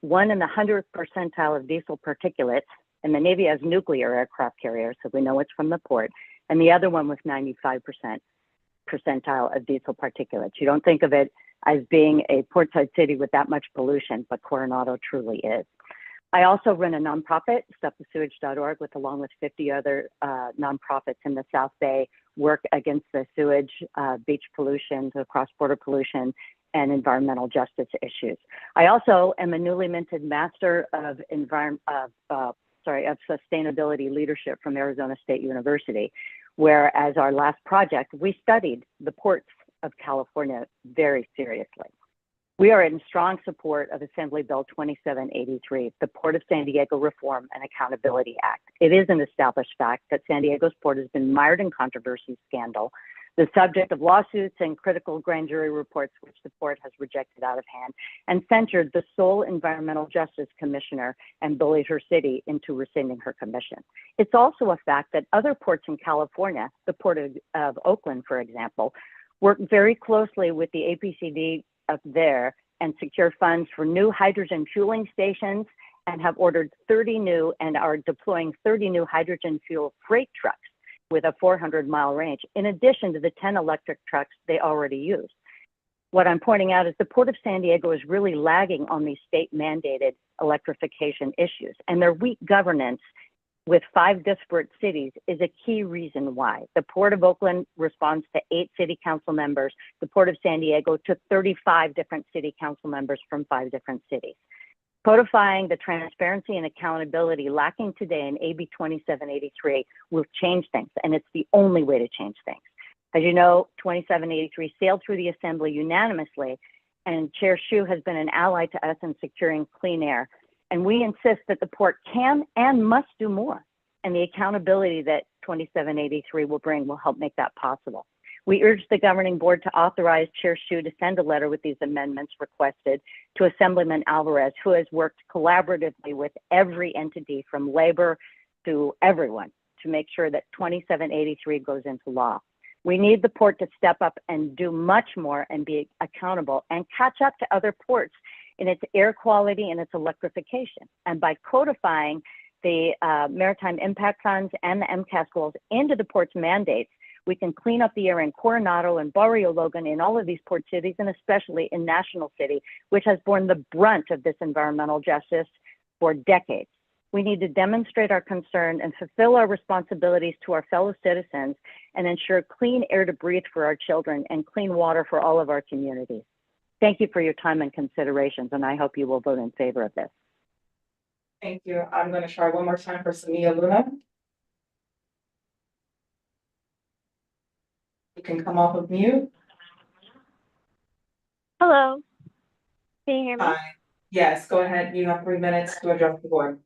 one in the 100th percentile of diesel particulates, and the Navy has nuclear aircraft carriers, so we know it's from the port, and the other one with 95% percentile of diesel particulates. You don't think of it as being a portside city with that much pollution, but Coronado truly is. I also run a nonprofit, StopTheSewage.org, along with 50 other nonprofits in the South Bay, work against the sewage, beach pollution, the cross-border pollution, and environmental justice issues. I also am a newly minted Master of Sustainability Leadership from Arizona State University, where as our last project, we studied the ports of California very seriously. We are in strong support of Assembly Bill 2783, the Port of San Diego Reform and Accountability Act. It is an established fact that San Diego's port has been mired in controversy, scandal, the subject of lawsuits and critical grand jury reports, which the port has rejected out of hand, and censured the sole environmental justice commissioner and bullied her city into rescinding her commission. It's also a fact that other ports in California, the Port of Oakland, for example, work very closely with the APCD up there and secure funds for new hydrogen fueling stations and have ordered 30 new and are deploying 30 new hydrogen fuel freight trucks with a 400-mile range, in addition to the 10 electric trucks they already use. What I'm pointing out is the Port of San Diego is really lagging on these state-mandated electrification issues, and their weak governance with 5 disparate cities is a key reason why. The Port of Oakland responds to 8 city council members. The Port of San Diego took 35 different city council members from 5 different cities. Codifying the transparency and accountability lacking today in AB 2783 will change things, and it's the only way to change things. As you know, 2783 sailed through the Assembly unanimously, and Chair Hsu has been an ally to us in securing clean air. And we insist that the port can and must do more. And the accountability that 2783 will bring will help make that possible. We urge the governing board to authorize Chair Hsu to send a letter with these amendments requested to Assemblyman Alvarez, who has worked collaboratively with every entity from labor to everyone to make sure that 2783 goes into law. We need the port to step up and do much more and be accountable and catch up to other ports in its air quality and its electrification. And by codifying the Maritime Impact Funds and the MCAS goals into the port's mandates, we can clean up the air in Coronado and Barrio Logan, in all of these port cities, and especially in National City, which has borne the brunt of this environmental justice for decades. We need to demonstrate our concern and fulfill our responsibilities to our fellow citizens and ensure clean air to breathe for our children and clean water for all of our communities. Thank you for your time and considerations, and I hope you will vote in favor of this. Thank you. I'm going to try one more time for Samia Luna. You can come off of mute. Hello. Can you hear me? Hi. Yes, go ahead. You have 3 minutes to address the board.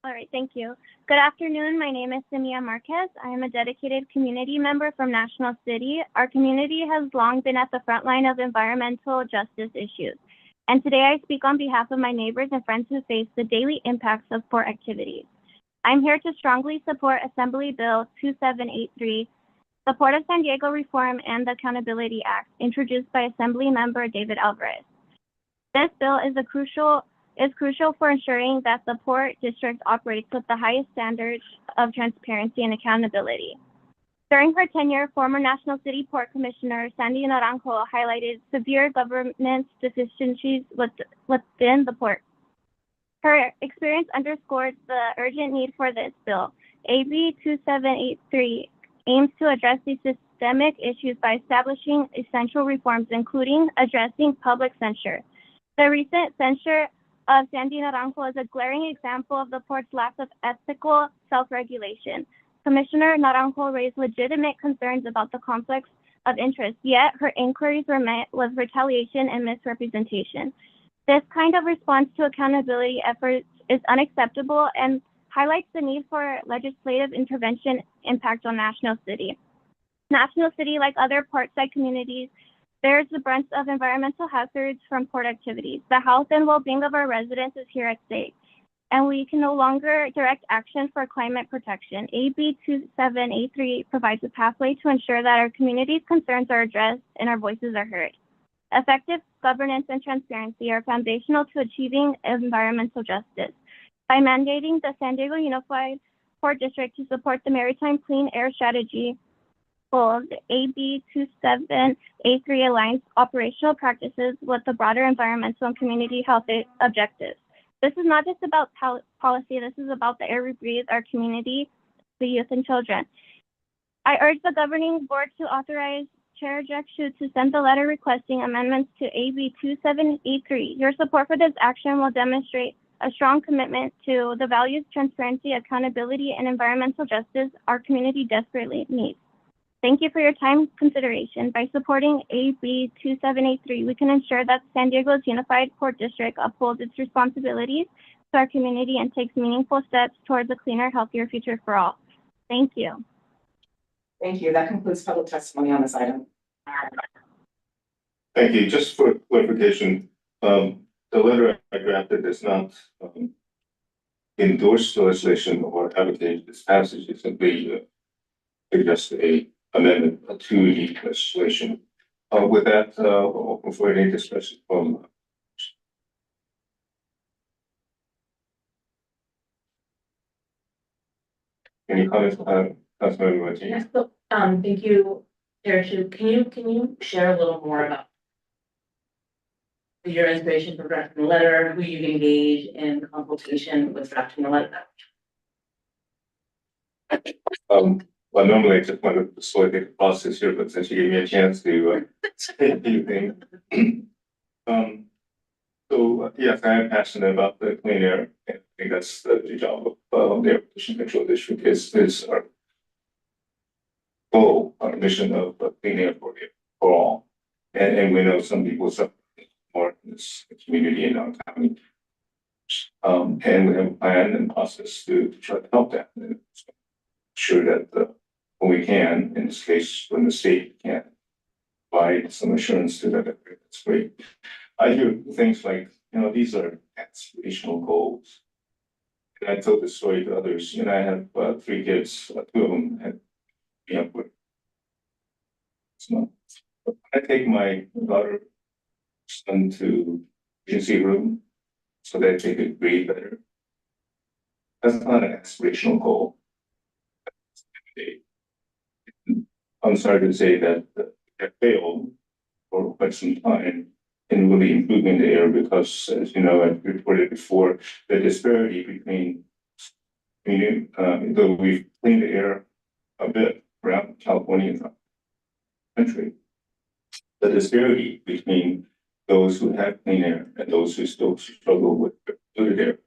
All right, thank you. Good afternoon. My name is Simia Marquez. I am a dedicated community member from National City. Our community has long been at the front line of environmental justice issues. And today I speak on behalf of my neighbors and friends who face the daily impacts of port activities. I'm here to strongly support Assembly Bill 2783, the Port of San Diego Reform and the Accountability Act, introduced by Assemblymember David Alvarez. This bill is crucial for ensuring that the Port District operates with the highest standards of transparency and accountability. During her tenure, former National City Port Commissioner Sandy Naranjo highlighted severe governance deficiencies within the port. Her experience underscored the urgent need for this bill. AB 2783 aims to address these systemic issues by establishing essential reforms, including addressing public censure. The recent censure of Sandy Naranjo is a glaring example of the port's lack of ethical self-regulation. Commissioner Naranjo raised legitimate concerns about the conflicts of interest, yet her inquiries were met with retaliation and misrepresentation. This kind of response to accountability efforts is unacceptable and highlights the need for legislative intervention impact on National City. National City, like other portside communities, bears the brunt of environmental hazards from port activities. The health and well-being of our residents is here at stake, and we can no longer direct action for climate protection. AB 2783 provides a pathway to ensure that our community's concerns are addressed and our voices are heard. Effective governance and transparency are foundational to achieving environmental justice. By mandating the San Diego Unified Port District to support the Maritime Clean Air Strategy goals, AB 2783 aligns operational practices with the broader environmental and community health objectives. This is not just about policy, this is about the air we breathe, our community, the youth and children. I urge the governing board to authorize Chair Jack Hsu to send the letter requesting amendments to AB 2783. Your support for this action will demonstrate a strong commitment to the values, transparency, accountability, and environmental justice our community desperately needs. Thank you for your time consideration. By supporting AB 2783, we can ensure that San Diego's Unified Port District upholds its responsibilities to our community and takes meaningful steps towards a cleaner, healthier future for all. Thank you. Thank you. That concludes public testimony on this item. Thank you. Just for clarification, the letter I drafted does not endorse the legislation or advocate this passage. It's simply just a amendment to the legislation. With that, open for any discussion from. Any comments, Councilmember Martinez? Yes, so, thank you, Chair Shu. Can you share a little more about your inspiration for drafting the letter, who you've engaged in consultation with drafting the letter? Well, normally I just want to facilitate the process here, but since you gave me a chance to say a few things. Yes, I am passionate about the clean air. And I think that's the job of the Air Pollution Control District is our goal, our mission of clean air for all. And we know some people suffer more in this community in our county. And we have a plan and process to try to help that. And sure that when we can, in this case, when the state can provide some assurance to that, that's great. I hear things like, these are aspirational goals. And I told this story to others. I have 3 kids, 2 of them had me up with. So I take my daughter, son to emergency room so that they could breathe better. That's not an aspirational goal. I'm sorry to say that I failed for quite some time in really improving the air because, as you know, I've reported before, the disparity between, though we've cleaned the air a bit around California and the country, the disparity between those who have clean air and those who still struggle with polluted air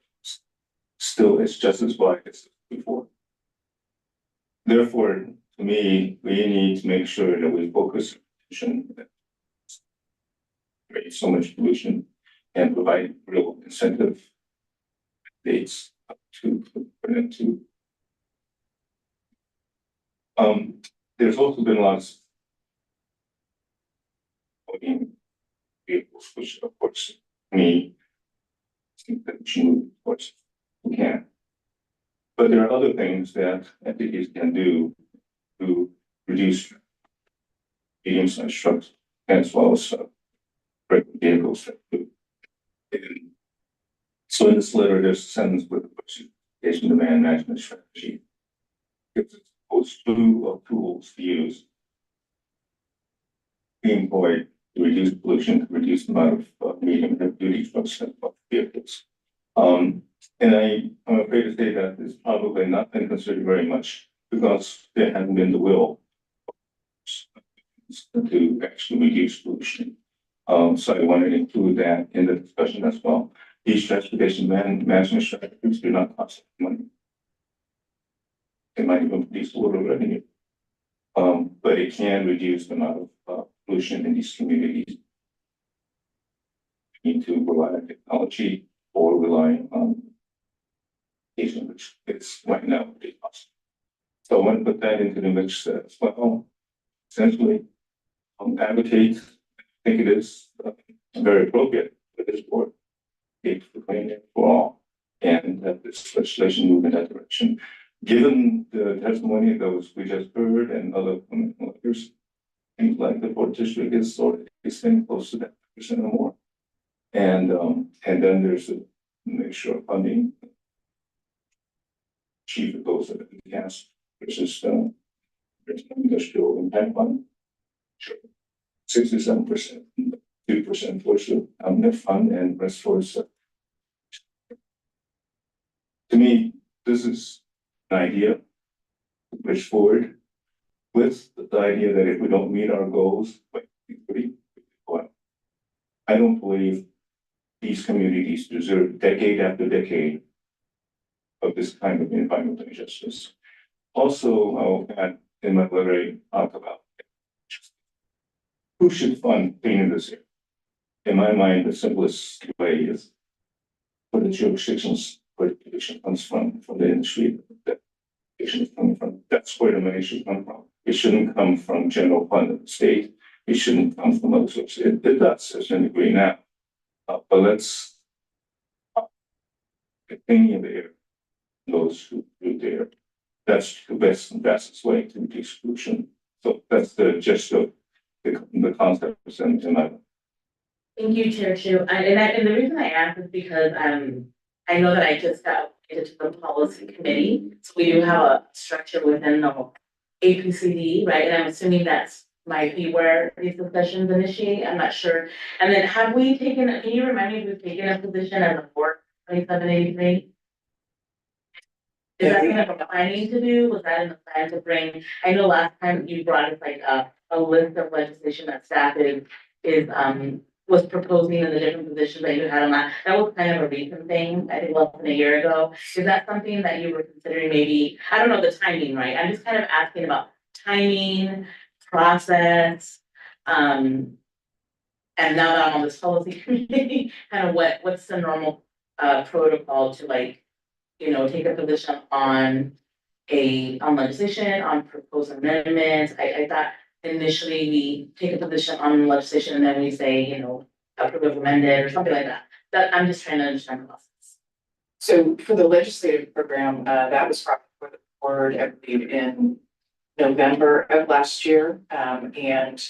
still is just as wide as before. Therefore, to me, we need to make sure that we focus on create so much pollution and provide real incentive dates to put into. There's also been lots of vehicles, which of course me think that we should move, of course we can. But there are other things that entities can do to reduce medium-sized trucks as well as vehicles. So in this letter, there's a sentence with the Precipitation Demand Management Strategy. It's a slew of tools to use. We employ to reduce pollution, to reduce the amount of medium and duty trucks and vehicles. And I'm afraid to say that it's probably not been considered very much because there hasn't been the will to actually reduce pollution. So I wanted to include that in the discussion as well. These transportation management strategies do not cost money. They might even produce a little revenue. But it can reduce the amount of pollution in these communities. We need to rely on technology or rely on education, which is right now pretty possible. So I want to put that into the mix as well. Essentially, advocate. I think it is very appropriate for this board to clean it for all, and that this legislation move in that direction. Given the testimony of those we just heard and other lawyers, things like the Port District is sort of getting close to that % or more, and then there's a mixture of funding. Achieve the goals of the MCAS, which is industrial impact fund. Sure. 67%, 2% towards the net fund, and rest towards. To me, this is an idea to push forward with the idea that if we don't meet our goals, I don't believe these communities deserve decade after decade of this kind of environmental injustice. Also, I'll add in my letter I talk about who should fund cleaning this year. In my mind, the simplest way is for the jurisdictions where the pollution comes from the industry that pollution is coming from. That's where the money should come from. It shouldn't come from general fund of the state. It shouldn't come from other sources. It does to a certain degree now. But let's continue there. Those who do there. That's the best and fastest way to reduce pollution. So that's the gist of the concept in my. Thank you, Chair Chu. And the reason I ask is because I know that I just got into the policy committee. So we do have a structure within the APCD, right? And I'm assuming that's might be where these discussions initiate. I'm not sure. And then have we taken, can you remind me if we've taken a position as a board 2783? Is that something we're planning to do? Was that in the plan to bring? I know last time you brought us like a list of legislation that staff was proposing in the different positions that you had on that. That was kind of a recent thing, I think less than a year ago. Is that something that you were considering maybe, I don't know the timing, right? I'm just kind of asking about timing, process, and now that I'm on this policy committee, kind of what's the normal protocol to like, you know, take a position on legislation, on proposed amendments. I thought initially we take a position on legislation and then we say, you know, approve of amended or something like that. That I'm just trying to understand the process. So for the legislative program, that was brought before the board, I believe, in November of last year, and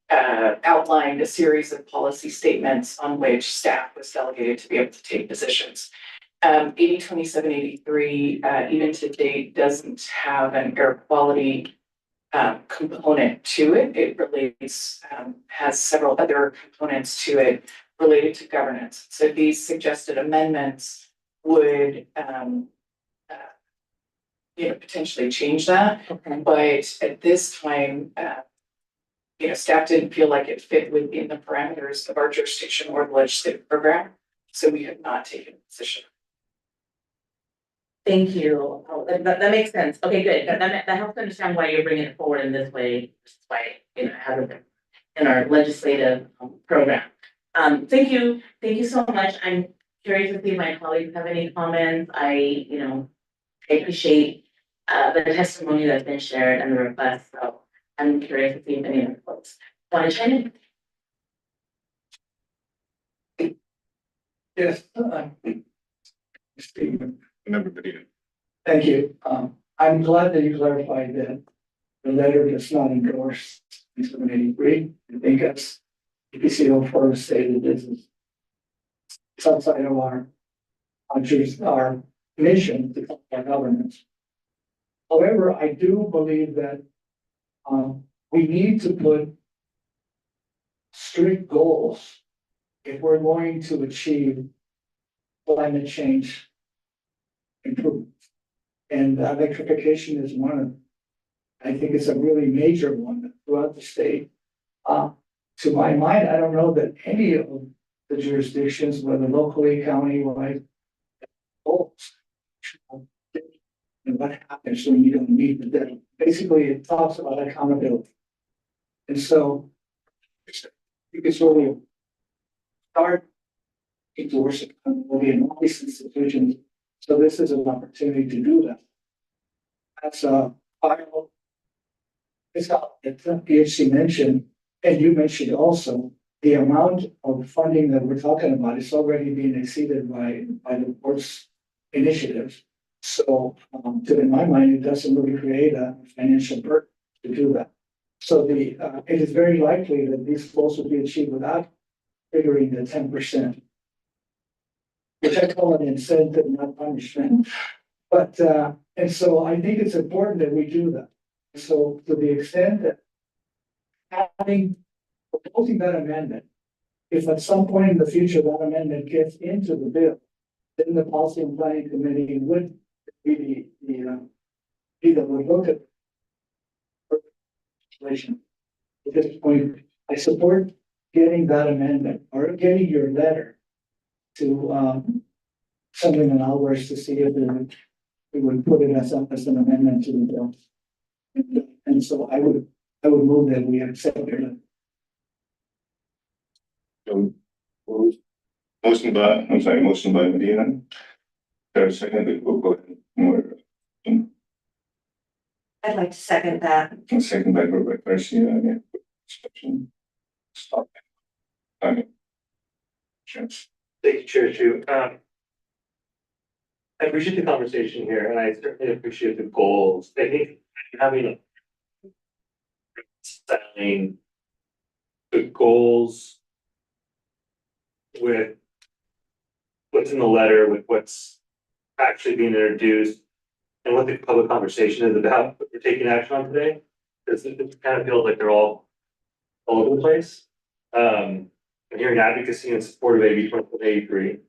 outlined a series of policy statements on which staff was delegated to be able to take positions. AB 2783, even to date, doesn't have an air quality component to it. It relates, has several other components to it related to governance. So these suggested amendments would potentially change that. Okay. But at this time, staff didn't feel like it fit within the parameters of our jurisdiction or the legislative program. So we have not taken a position. Thank you. Oh, that makes sense. Okay, good. That helps understand why you're bringing it forward in this way. This is why it hasn't been in our legislative program. Thank you. Thank you so much. I'm curious to see if my colleagues have any comments. I appreciate the testimony that's been shared and the request. So I'm curious to see if any other folks want to chime in. Yes. Member Padilla. Thank you. I'm glad that you clarified that the letter does not endorse 783. I think that's APCO for stated this is it's outside of our mission to our governance. However, I do believe that we need to put strict goals if we're going to achieve climate change improvements. And electrification is one of them. I think it's a really major one throughout the state. To my mind, I don't know that any of the jurisdictions, whether locally, county-wide, goals. And what happens when you don't meet the deadline? Basically, it talks about accountability. And so, you can sort of start endorse accountability in all these institutions. So this is an opportunity to do that. That's a final. It's how PHC mentioned, and you mentioned also, the amount of funding that we're talking about is already being exceeded by the board's initiatives. So, in my mind, it doesn't really create a financial burden to do that. So it is very likely that these goals will be achieved without figuring the 10%. Which I call an incentive, not punishment. But, and so I think it's important that we do that. So to the extent that proposing that amendment, if at some point in the future that amendment gets into the bill, then the Policy and Planning Committee would be either would look at legislation. At this point, I support getting that amendment or getting your letter to Assemblyman Alvarez to see if we would put it as an amendment to the bill. And so I would move that we accept it. So, motion by Medina. There's a second, we'll go ahead. I'd like to second that. Second by Robert Garcia, again. Discussion. Stop. Okay. Chance. Thank you, Chair Shu. I appreciate the conversation here, and I certainly appreciate the goals. I think having setting the goals with what's in the letter, with what's actually being introduced, and what the public conversation is about, what we're taking action on today, because it kind of feels like they're all over the place. I'm hearing advocacy in support of AB 2783.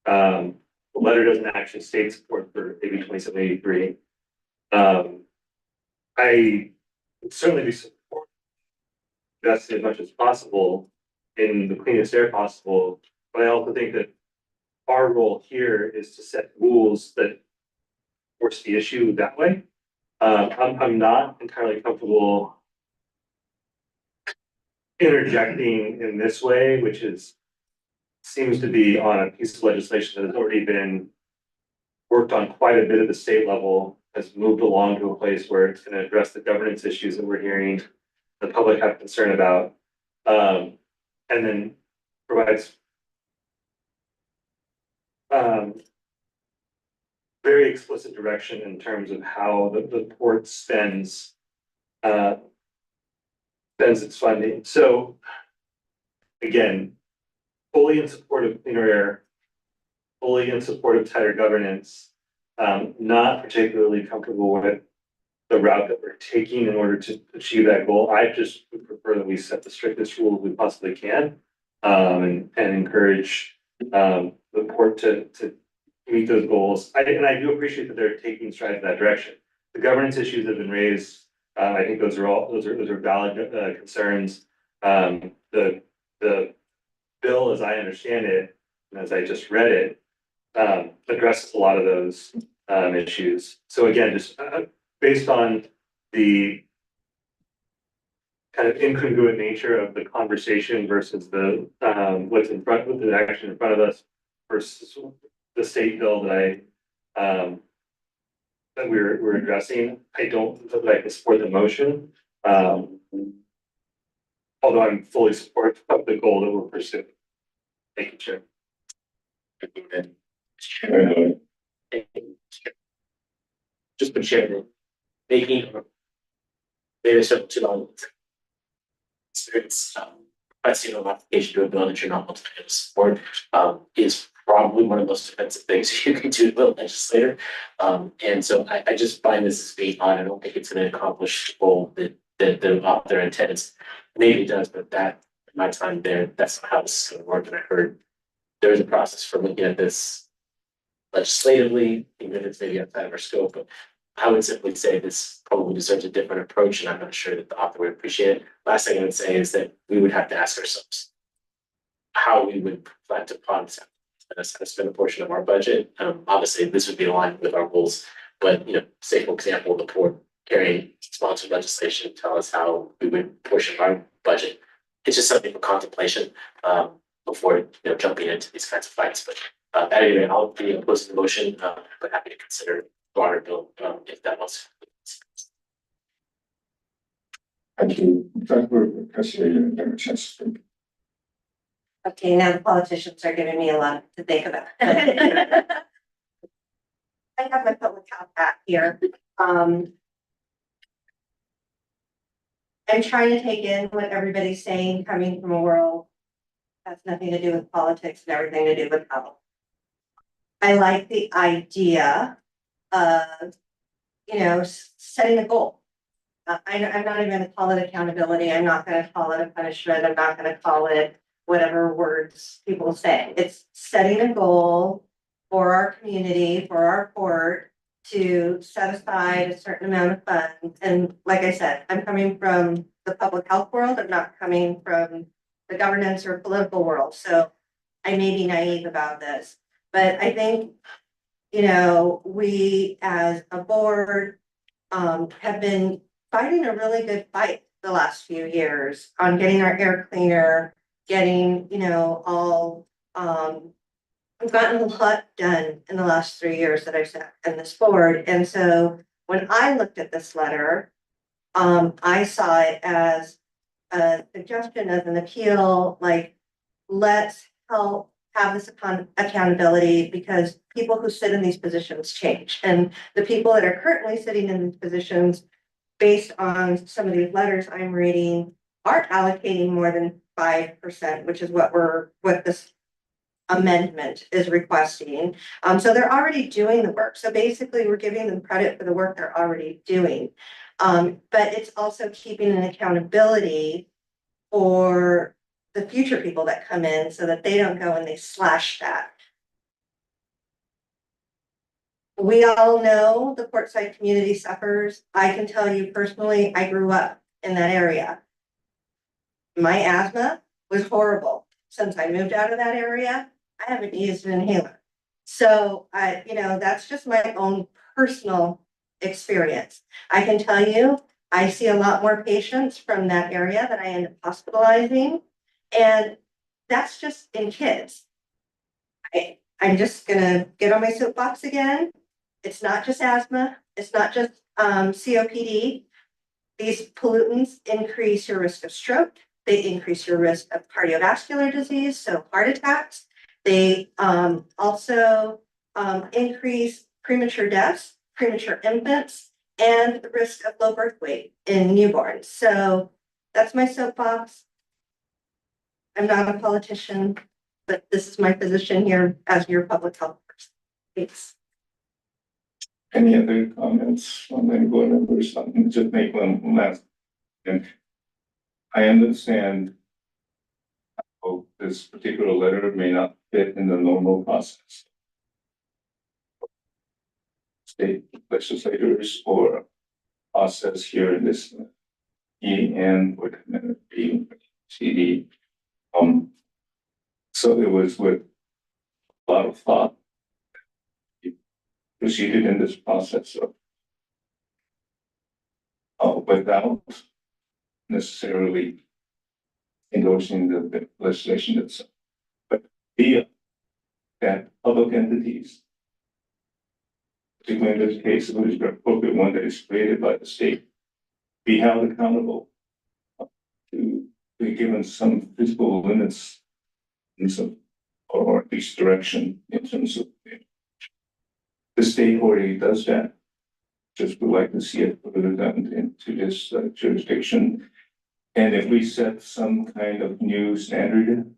The letter doesn't actually state support for AB 2783. I would certainly be supportive investing as much as possible in the cleanest air possible, but I also think that our role here is to set rules that force the issue that way. I'm not entirely comfortable interjecting in this way, which seems to be on a piece of legislation that has already been worked on quite a bit at the state level, has moved along to a place where it's going to address the governance issues that we're hearing the public have concern about, and then provides very explicit direction in terms of how the port spends its funding. So again, fully in support of cleaner air, fully in support of tighter governance, not particularly comfortable with the route that we're taking in order to achieve that goal. I just would prefer that we set the strictest rules we possibly can, and encourage the port to meet those goals. And I do appreciate that they're taking strides in that direction. The governance issues that have been raised, I think those are valid concerns. The bill, as I understand it, and as I just read it, addresses a lot of those issues. So again, just based on the kind of incongruent nature of the conversation versus the what's in front, with the action in front of us versus the state bill that that we're addressing, I don't think that I can support the motion. Although I'm fully supportive of the goal that we're pursuing. Thank you, Chair. Just been sharing, making maybe several $2 experience, requesting an application to a bill that you're not ultimately able to support, is probably one of the most offensive things you can do to a legislator. And so I just find this as being odd. I don't think it's going to accomplish the goal that the author intends. Maybe it does, but that in my time there, that's not how this is going to work. And I heard there is a process for looking at this legislatively, even if it's maybe outside of our scope, but I would simply say this probably deserves a different approach, and I'm not sure that the author would appreciate it. Last thing I would say is that we would have to ask ourselves how we would reflect upon to spend a portion of our budget. Obviously, this would be aligned with our goals, but say for example, the port carrying sponsored legislation tell us how we would portion our budget. It's just something for contemplation before jumping into these kinds of fights. But at any rate, I'll be opposed to the motion, but happy to consider broader bill if that was. Thank you. Thank you, Garcia. Okay, now the politicians are giving me a lot to think about. I have my public health hat here. I'm trying to take in what everybody's saying, coming from a world that has nothing to do with politics and everything to do with health. I like the idea of, setting a goal. I'm not even going to call it accountability. I'm not going to call it a punishment. I'm not going to call it whatever words people say. It's setting a goal for our community, for our port, to set aside a certain amount of funds. And like I said, I'm coming from the public health world. I'm not coming from the governance or political world. So I may be naive about this, but I think, we as a board have been fighting a really good fight the last few years on getting our air cleaner, getting, all, I've gotten a lot done in the last 3 years that I've sat in this board. And so when I looked at this letter, I saw it as a suggestion, as an appeal, like, let's help have this accountability, because people who sit in these positions change. And the people that are currently sitting in these positions, based on some of these letters I'm reading, aren't allocating more than 5%, which is what this amendment is requesting. So they're already doing the work. So basically we're giving them credit for the work they're already doing. But it's also keeping an accountability for the future people that come in, so that they don't go and they slash that. We all know the Portside community suffers. I can tell you personally, I grew up in that area. My asthma was horrible. Since I moved out of that area, I haven't used an inhaler. So that's just my own personal experience. I can tell you, I see a lot more patients from that area that I end up hospitalizing. And that's just in kids. I'm just gonna get on my soapbox again. It's not just asthma. It's not just COPD. These pollutants increase your risk of stroke. They increase your risk of cardiovascular disease, so heart attacks. They also increase premature deaths, premature infants, and the risk of low birth weight in newborns. So that's my soapbox. I'm not a politician, but this is my position here as your public health person. Thanks. Any other comments from any board members? Just make one last. And I understand how this particular letter may not fit in the normal process. State legislators or process here in this EN or APCD. So it was with a lot of thought proceeded in this process of without necessarily endorsing the legislation itself, but via that public entities, particularly in this case, it was the appropriate one that is created by the state, be held accountable to be given some physical limits in some, or at least direction in terms of the state already does that. Just would like to see it further done into this jurisdiction. And if we set some kind of new standard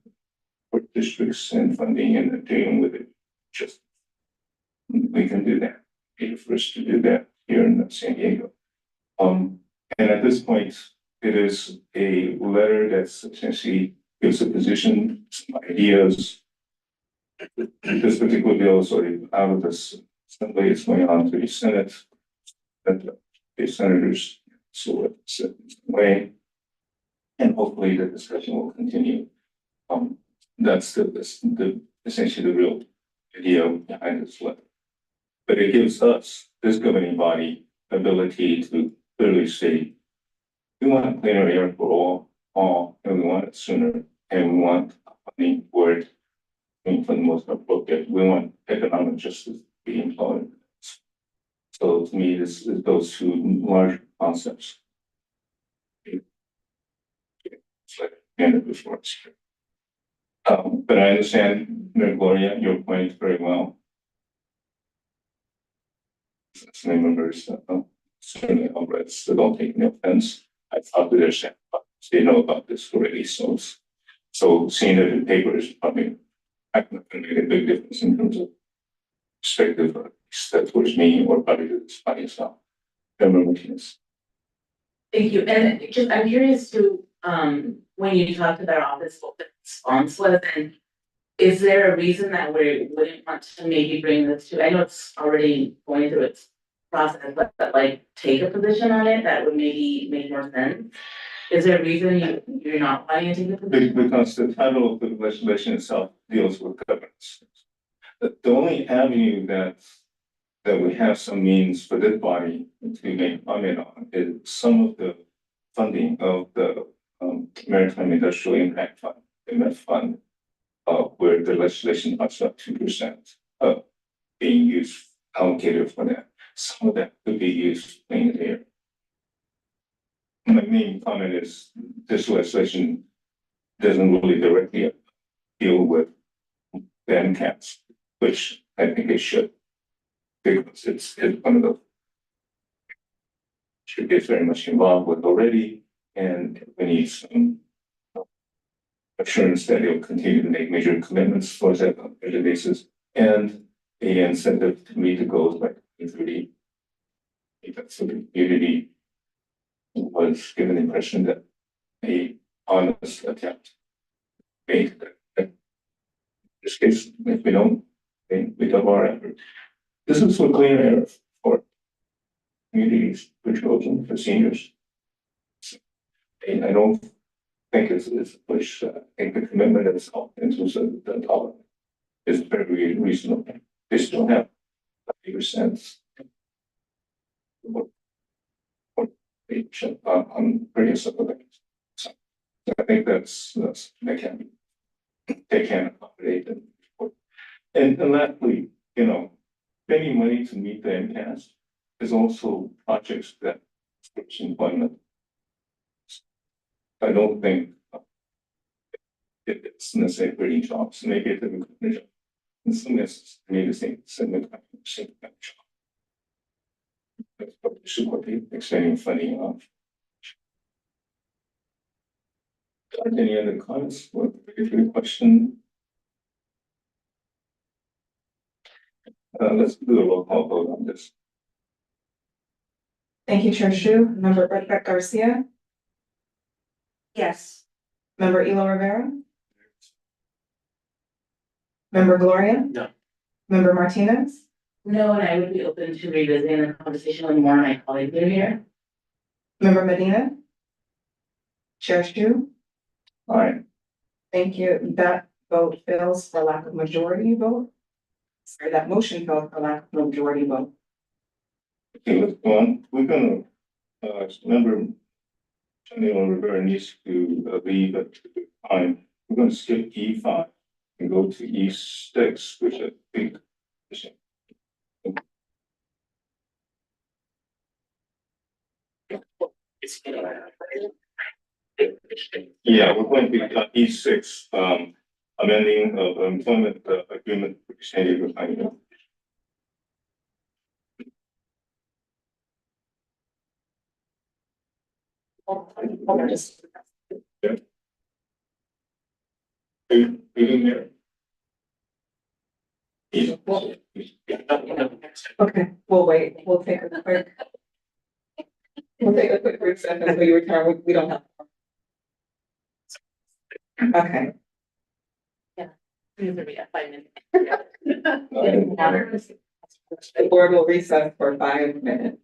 for districts and funding and dealing with it, just we can do that. Be the first to do that here in San Diego. And at this point, it is a letter that essentially gives a position, some ideas. This particular bill is already out of this assembly, it's going on to the Senate, that the senators saw it set way. And hopefully the discussion will continue. That's the essentially the real idea behind this letter. But it gives us, this governing body, ability to clearly say, we want cleaner air for all, and we want it sooner, and we want funding for it, for the most appropriate. We want economic justice to be employed. So to me, this is those two large concepts. It's like handed before us. But I understand, Gloria, your point very well. Members, certainly Alvarez, so don't take no offense. I thought that they know about this already, so seeing it in paper is probably not going to make a big difference in terms of perspective, that towards me or probably to this body as well. Thank you. And just, I'm curious to, when you talked about office, what the response was, and is there a reason that we wouldn't want to maybe bring this to, I know it's already going through its process, but like take a position on it that would maybe make more sense? Is there a reason you're not wanting to take a position? Because the title of the legislation itself deals with governance. The only avenue that that we have some means for this body to make comment on is some of the funding of the Maritime Industrial Impact Fund, the MEF fund, where the legislation talks about 2% being used, allocated for that. Some of that could be used in here. My main comment is this legislation doesn't really directly deal with the MCAS, which I think it should, because it's one of the should get very much involved with already, and we need some assurance that it will continue to make major commitments for that on a daily basis, and the incentive to meet the goals by 2030. So the community was given the impression that a honest attempt made that. In this case, if we don't, then we double our effort. This is for clean air for communities, for children, for seniors. And I don't think it's a push. I think the commitment itself in terms of the dollar is very reasonable. They still have 50%. On various other things. So I think that's they can accommodate them. And lastly, spending money to meet the MCAS is also projects that search employment. I don't think it's necessarily pretty jobs, maybe it's a good job. In some instances, maybe the same job. That's probably should be extending funding of. Any other comments or particular question? Let's do a roll call vote on this. Thank you, Chair Shu. Member Rebecca Garcia. Yes. Member Elo Rivera. Member Gloria. No. Member Martinez. No, and I would be open to revisiting the conversation when more of my colleagues are here. Member Medina. Chair Shu. All right. Thank you. That vote fails for lack of majority vote. Sorry, that motion failed for lack of majority vote. Okay, let's go on. We're gonna, member Rivera needs to leave at the time. We're gonna skip E5 and go to E6, which I think. Yeah, we're going to be E6, amending of employment agreement with San Diego County. Yeah. There. Okay, we'll wait. We'll take a quick. We'll take a quick recess until you return. We don't have. Okay. Yeah. Maybe a 5 minute. The board will recess for 5 minutes.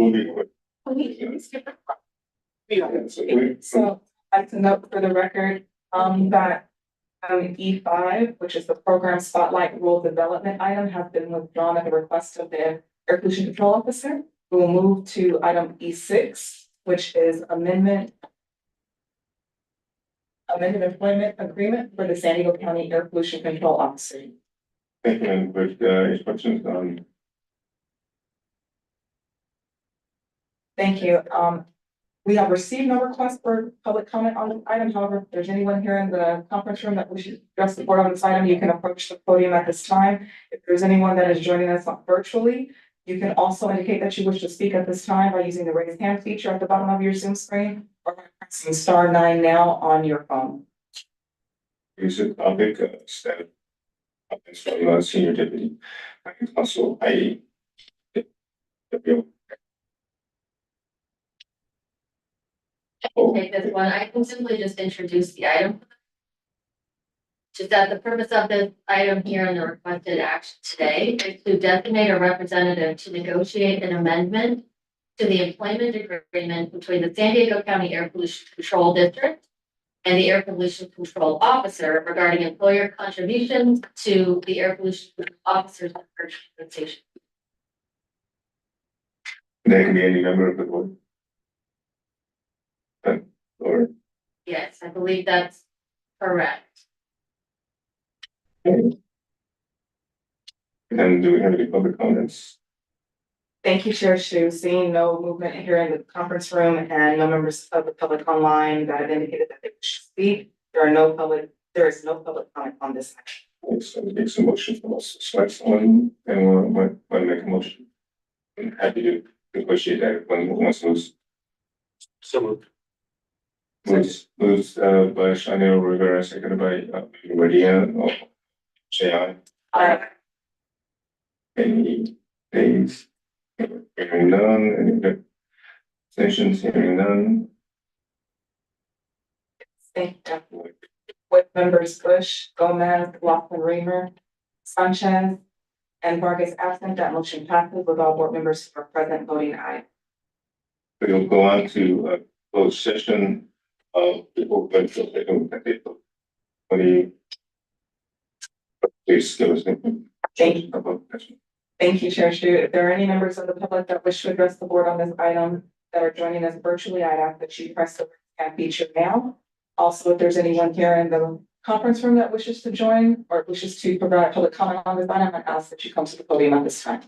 We'll be quick. So I'd like to note for the record, that E5, which is the program spotlight rule development item, has been withdrawn at the request of the air pollution control officer. We will move to item E6, which is amended employment agreement for the San Diego County Air Pollution Control Officer. Thank you, and with instructions on. Thank you. We have received no request for public comment on this item. However, if there's anyone here in the conference room that we should address the board on this item, you can approach the podium at this time. If there's anyone that is joining us virtually, you can also indicate that you wish to speak at this time by using the raise hand feature at the bottom of your Zoom screen or by pressing *9 now on your phone. Is a topic staff comments from senior deputy council I. Take this one. I can simply just introduce the item. Just that the purpose of this item here and the requested action today is to designate a representative to negotiate an amendment to the employment agreement between the San Diego County Air Pollution Control District and the Air Pollution Control Officer regarding employer contributions to the Air Pollution Control Officer's compensation. There can be any member of the board. Or. Yes, I believe that's correct. And do we have any public comments? Thank you, Chair Shu. Seeing no movement here in the conference room and no members of the public online that have indicated that they wish to speak, there is no public comment on this action. So make some motion from us. Select someone and want to make a motion. I'm happy to negotiate that when wants to lose. So moved. Moves by Shania Rivera, seconded by Maria. Say aye. Aye. Any nays? Hearing none, any abstentions? Hearing none. Thank you. With members Bush, Gomez, Laughlin, Reamer, Sanchez, and Vargas absent, that motion passes with all board members who are present voting aye. We'll go on to closed session of the open session. Please give us Thank you, Chair Shu. If there are any members of the public that wish to address the board on this item that are joining us virtually, I'd ask that you press the hand feature now. Also, if there's anyone here in the conference room that wishes to join or wishes to provide public comment on this item, I'd ask that you come to the podium at this time.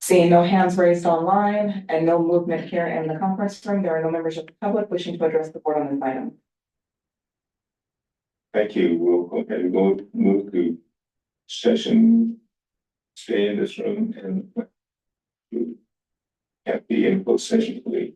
Seeing no hands raised online and no movement here in the conference room, there are no members of the public wishing to address the board on this item. Thank you. We'll go ahead and move to session. Stay in this room and have the info session, please.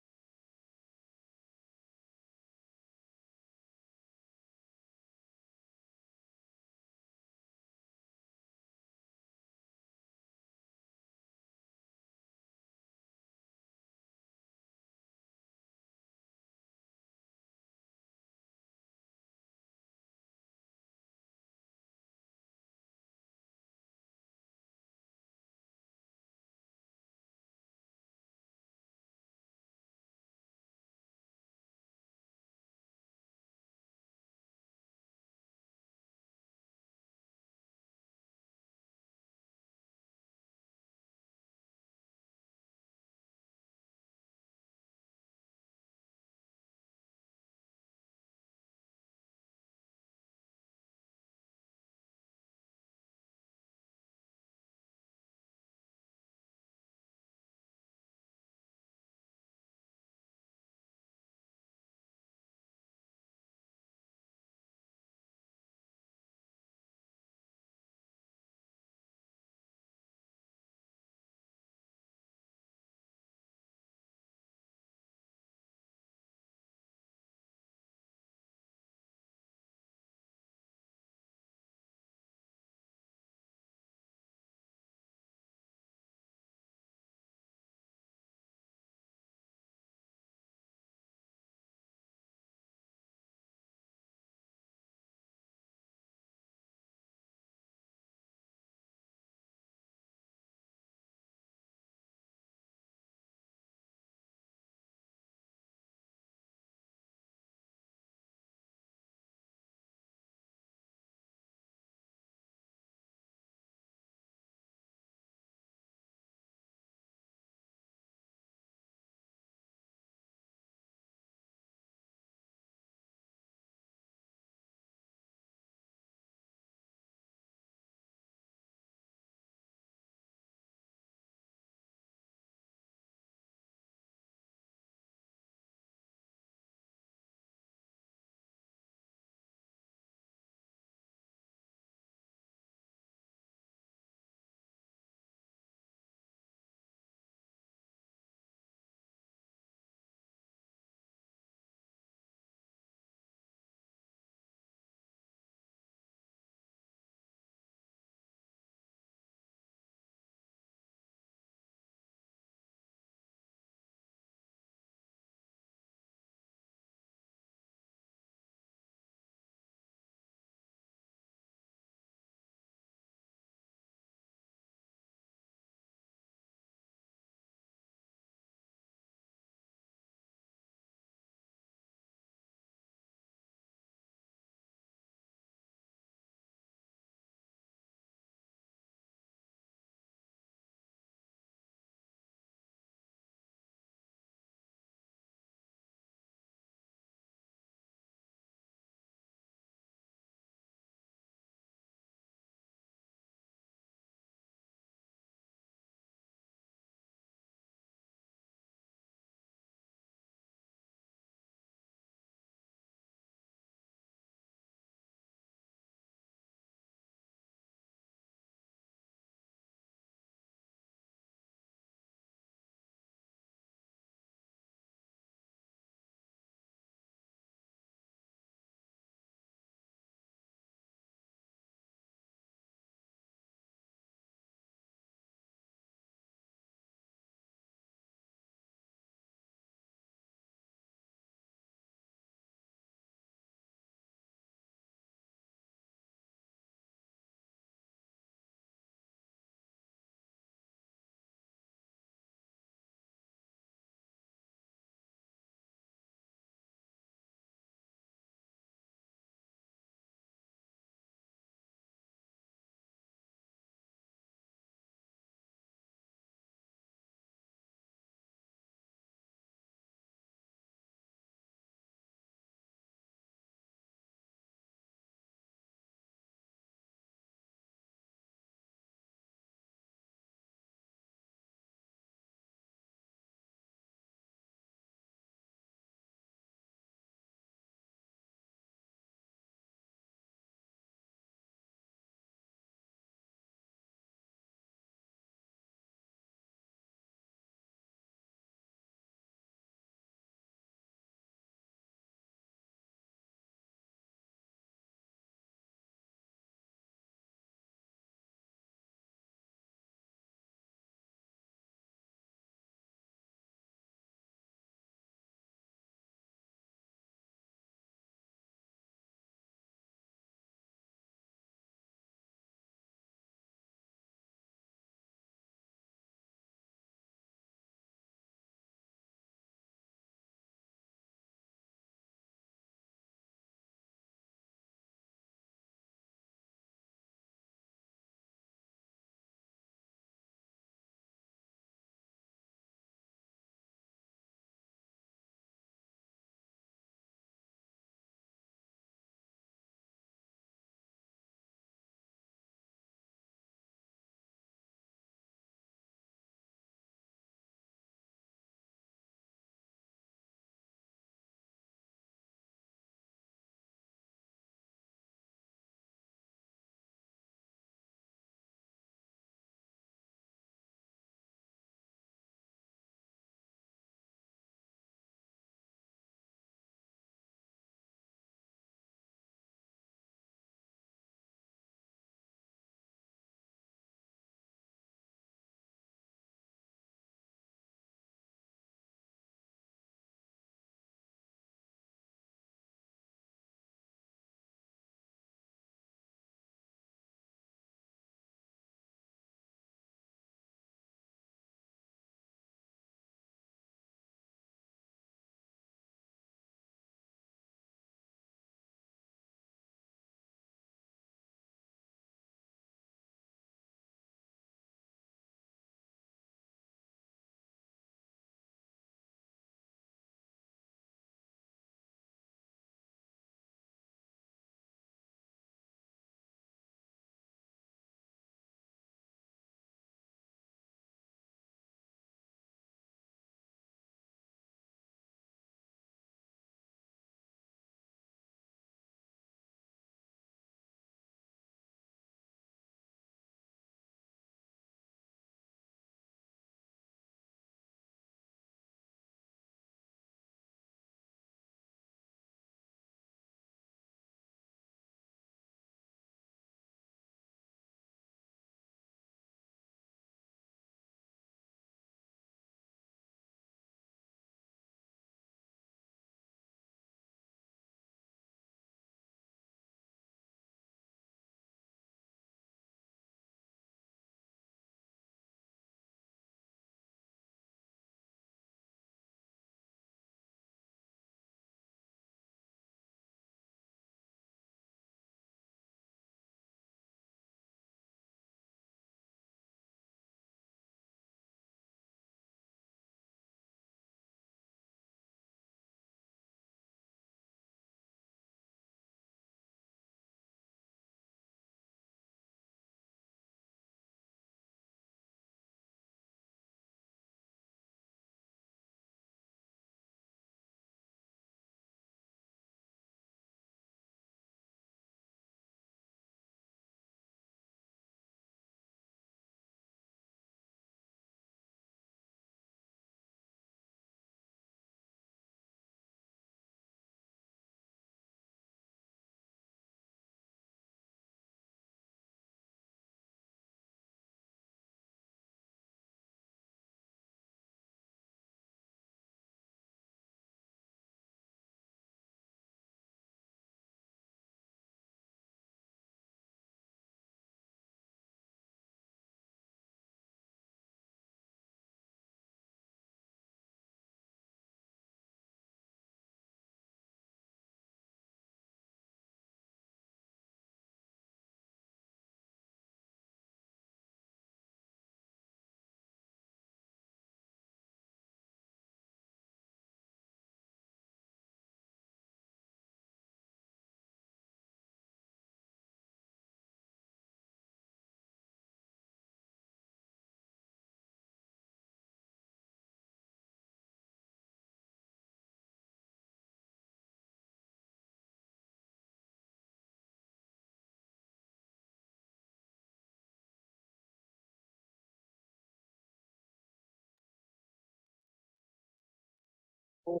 Oh,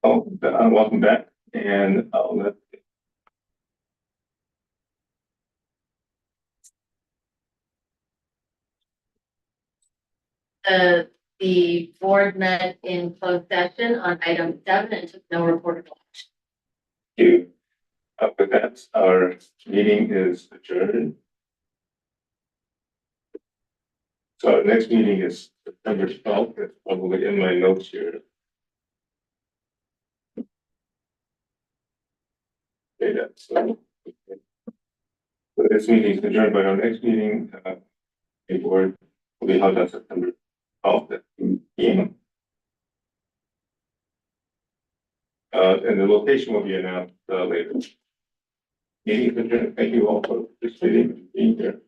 welcome back, and I'll let The board met in closed session on item 7 and took no reportable action. you. With that, our meeting is adjourned. So our next meeting is September 12th. It's probably in my notes here. Okay, that's, so this meeting is adjourned, by our next meeting, the board will be held on September 12th at 2 p.m. And the location will be announced later. Meeting is adjourned. Thank you all for participating and being here.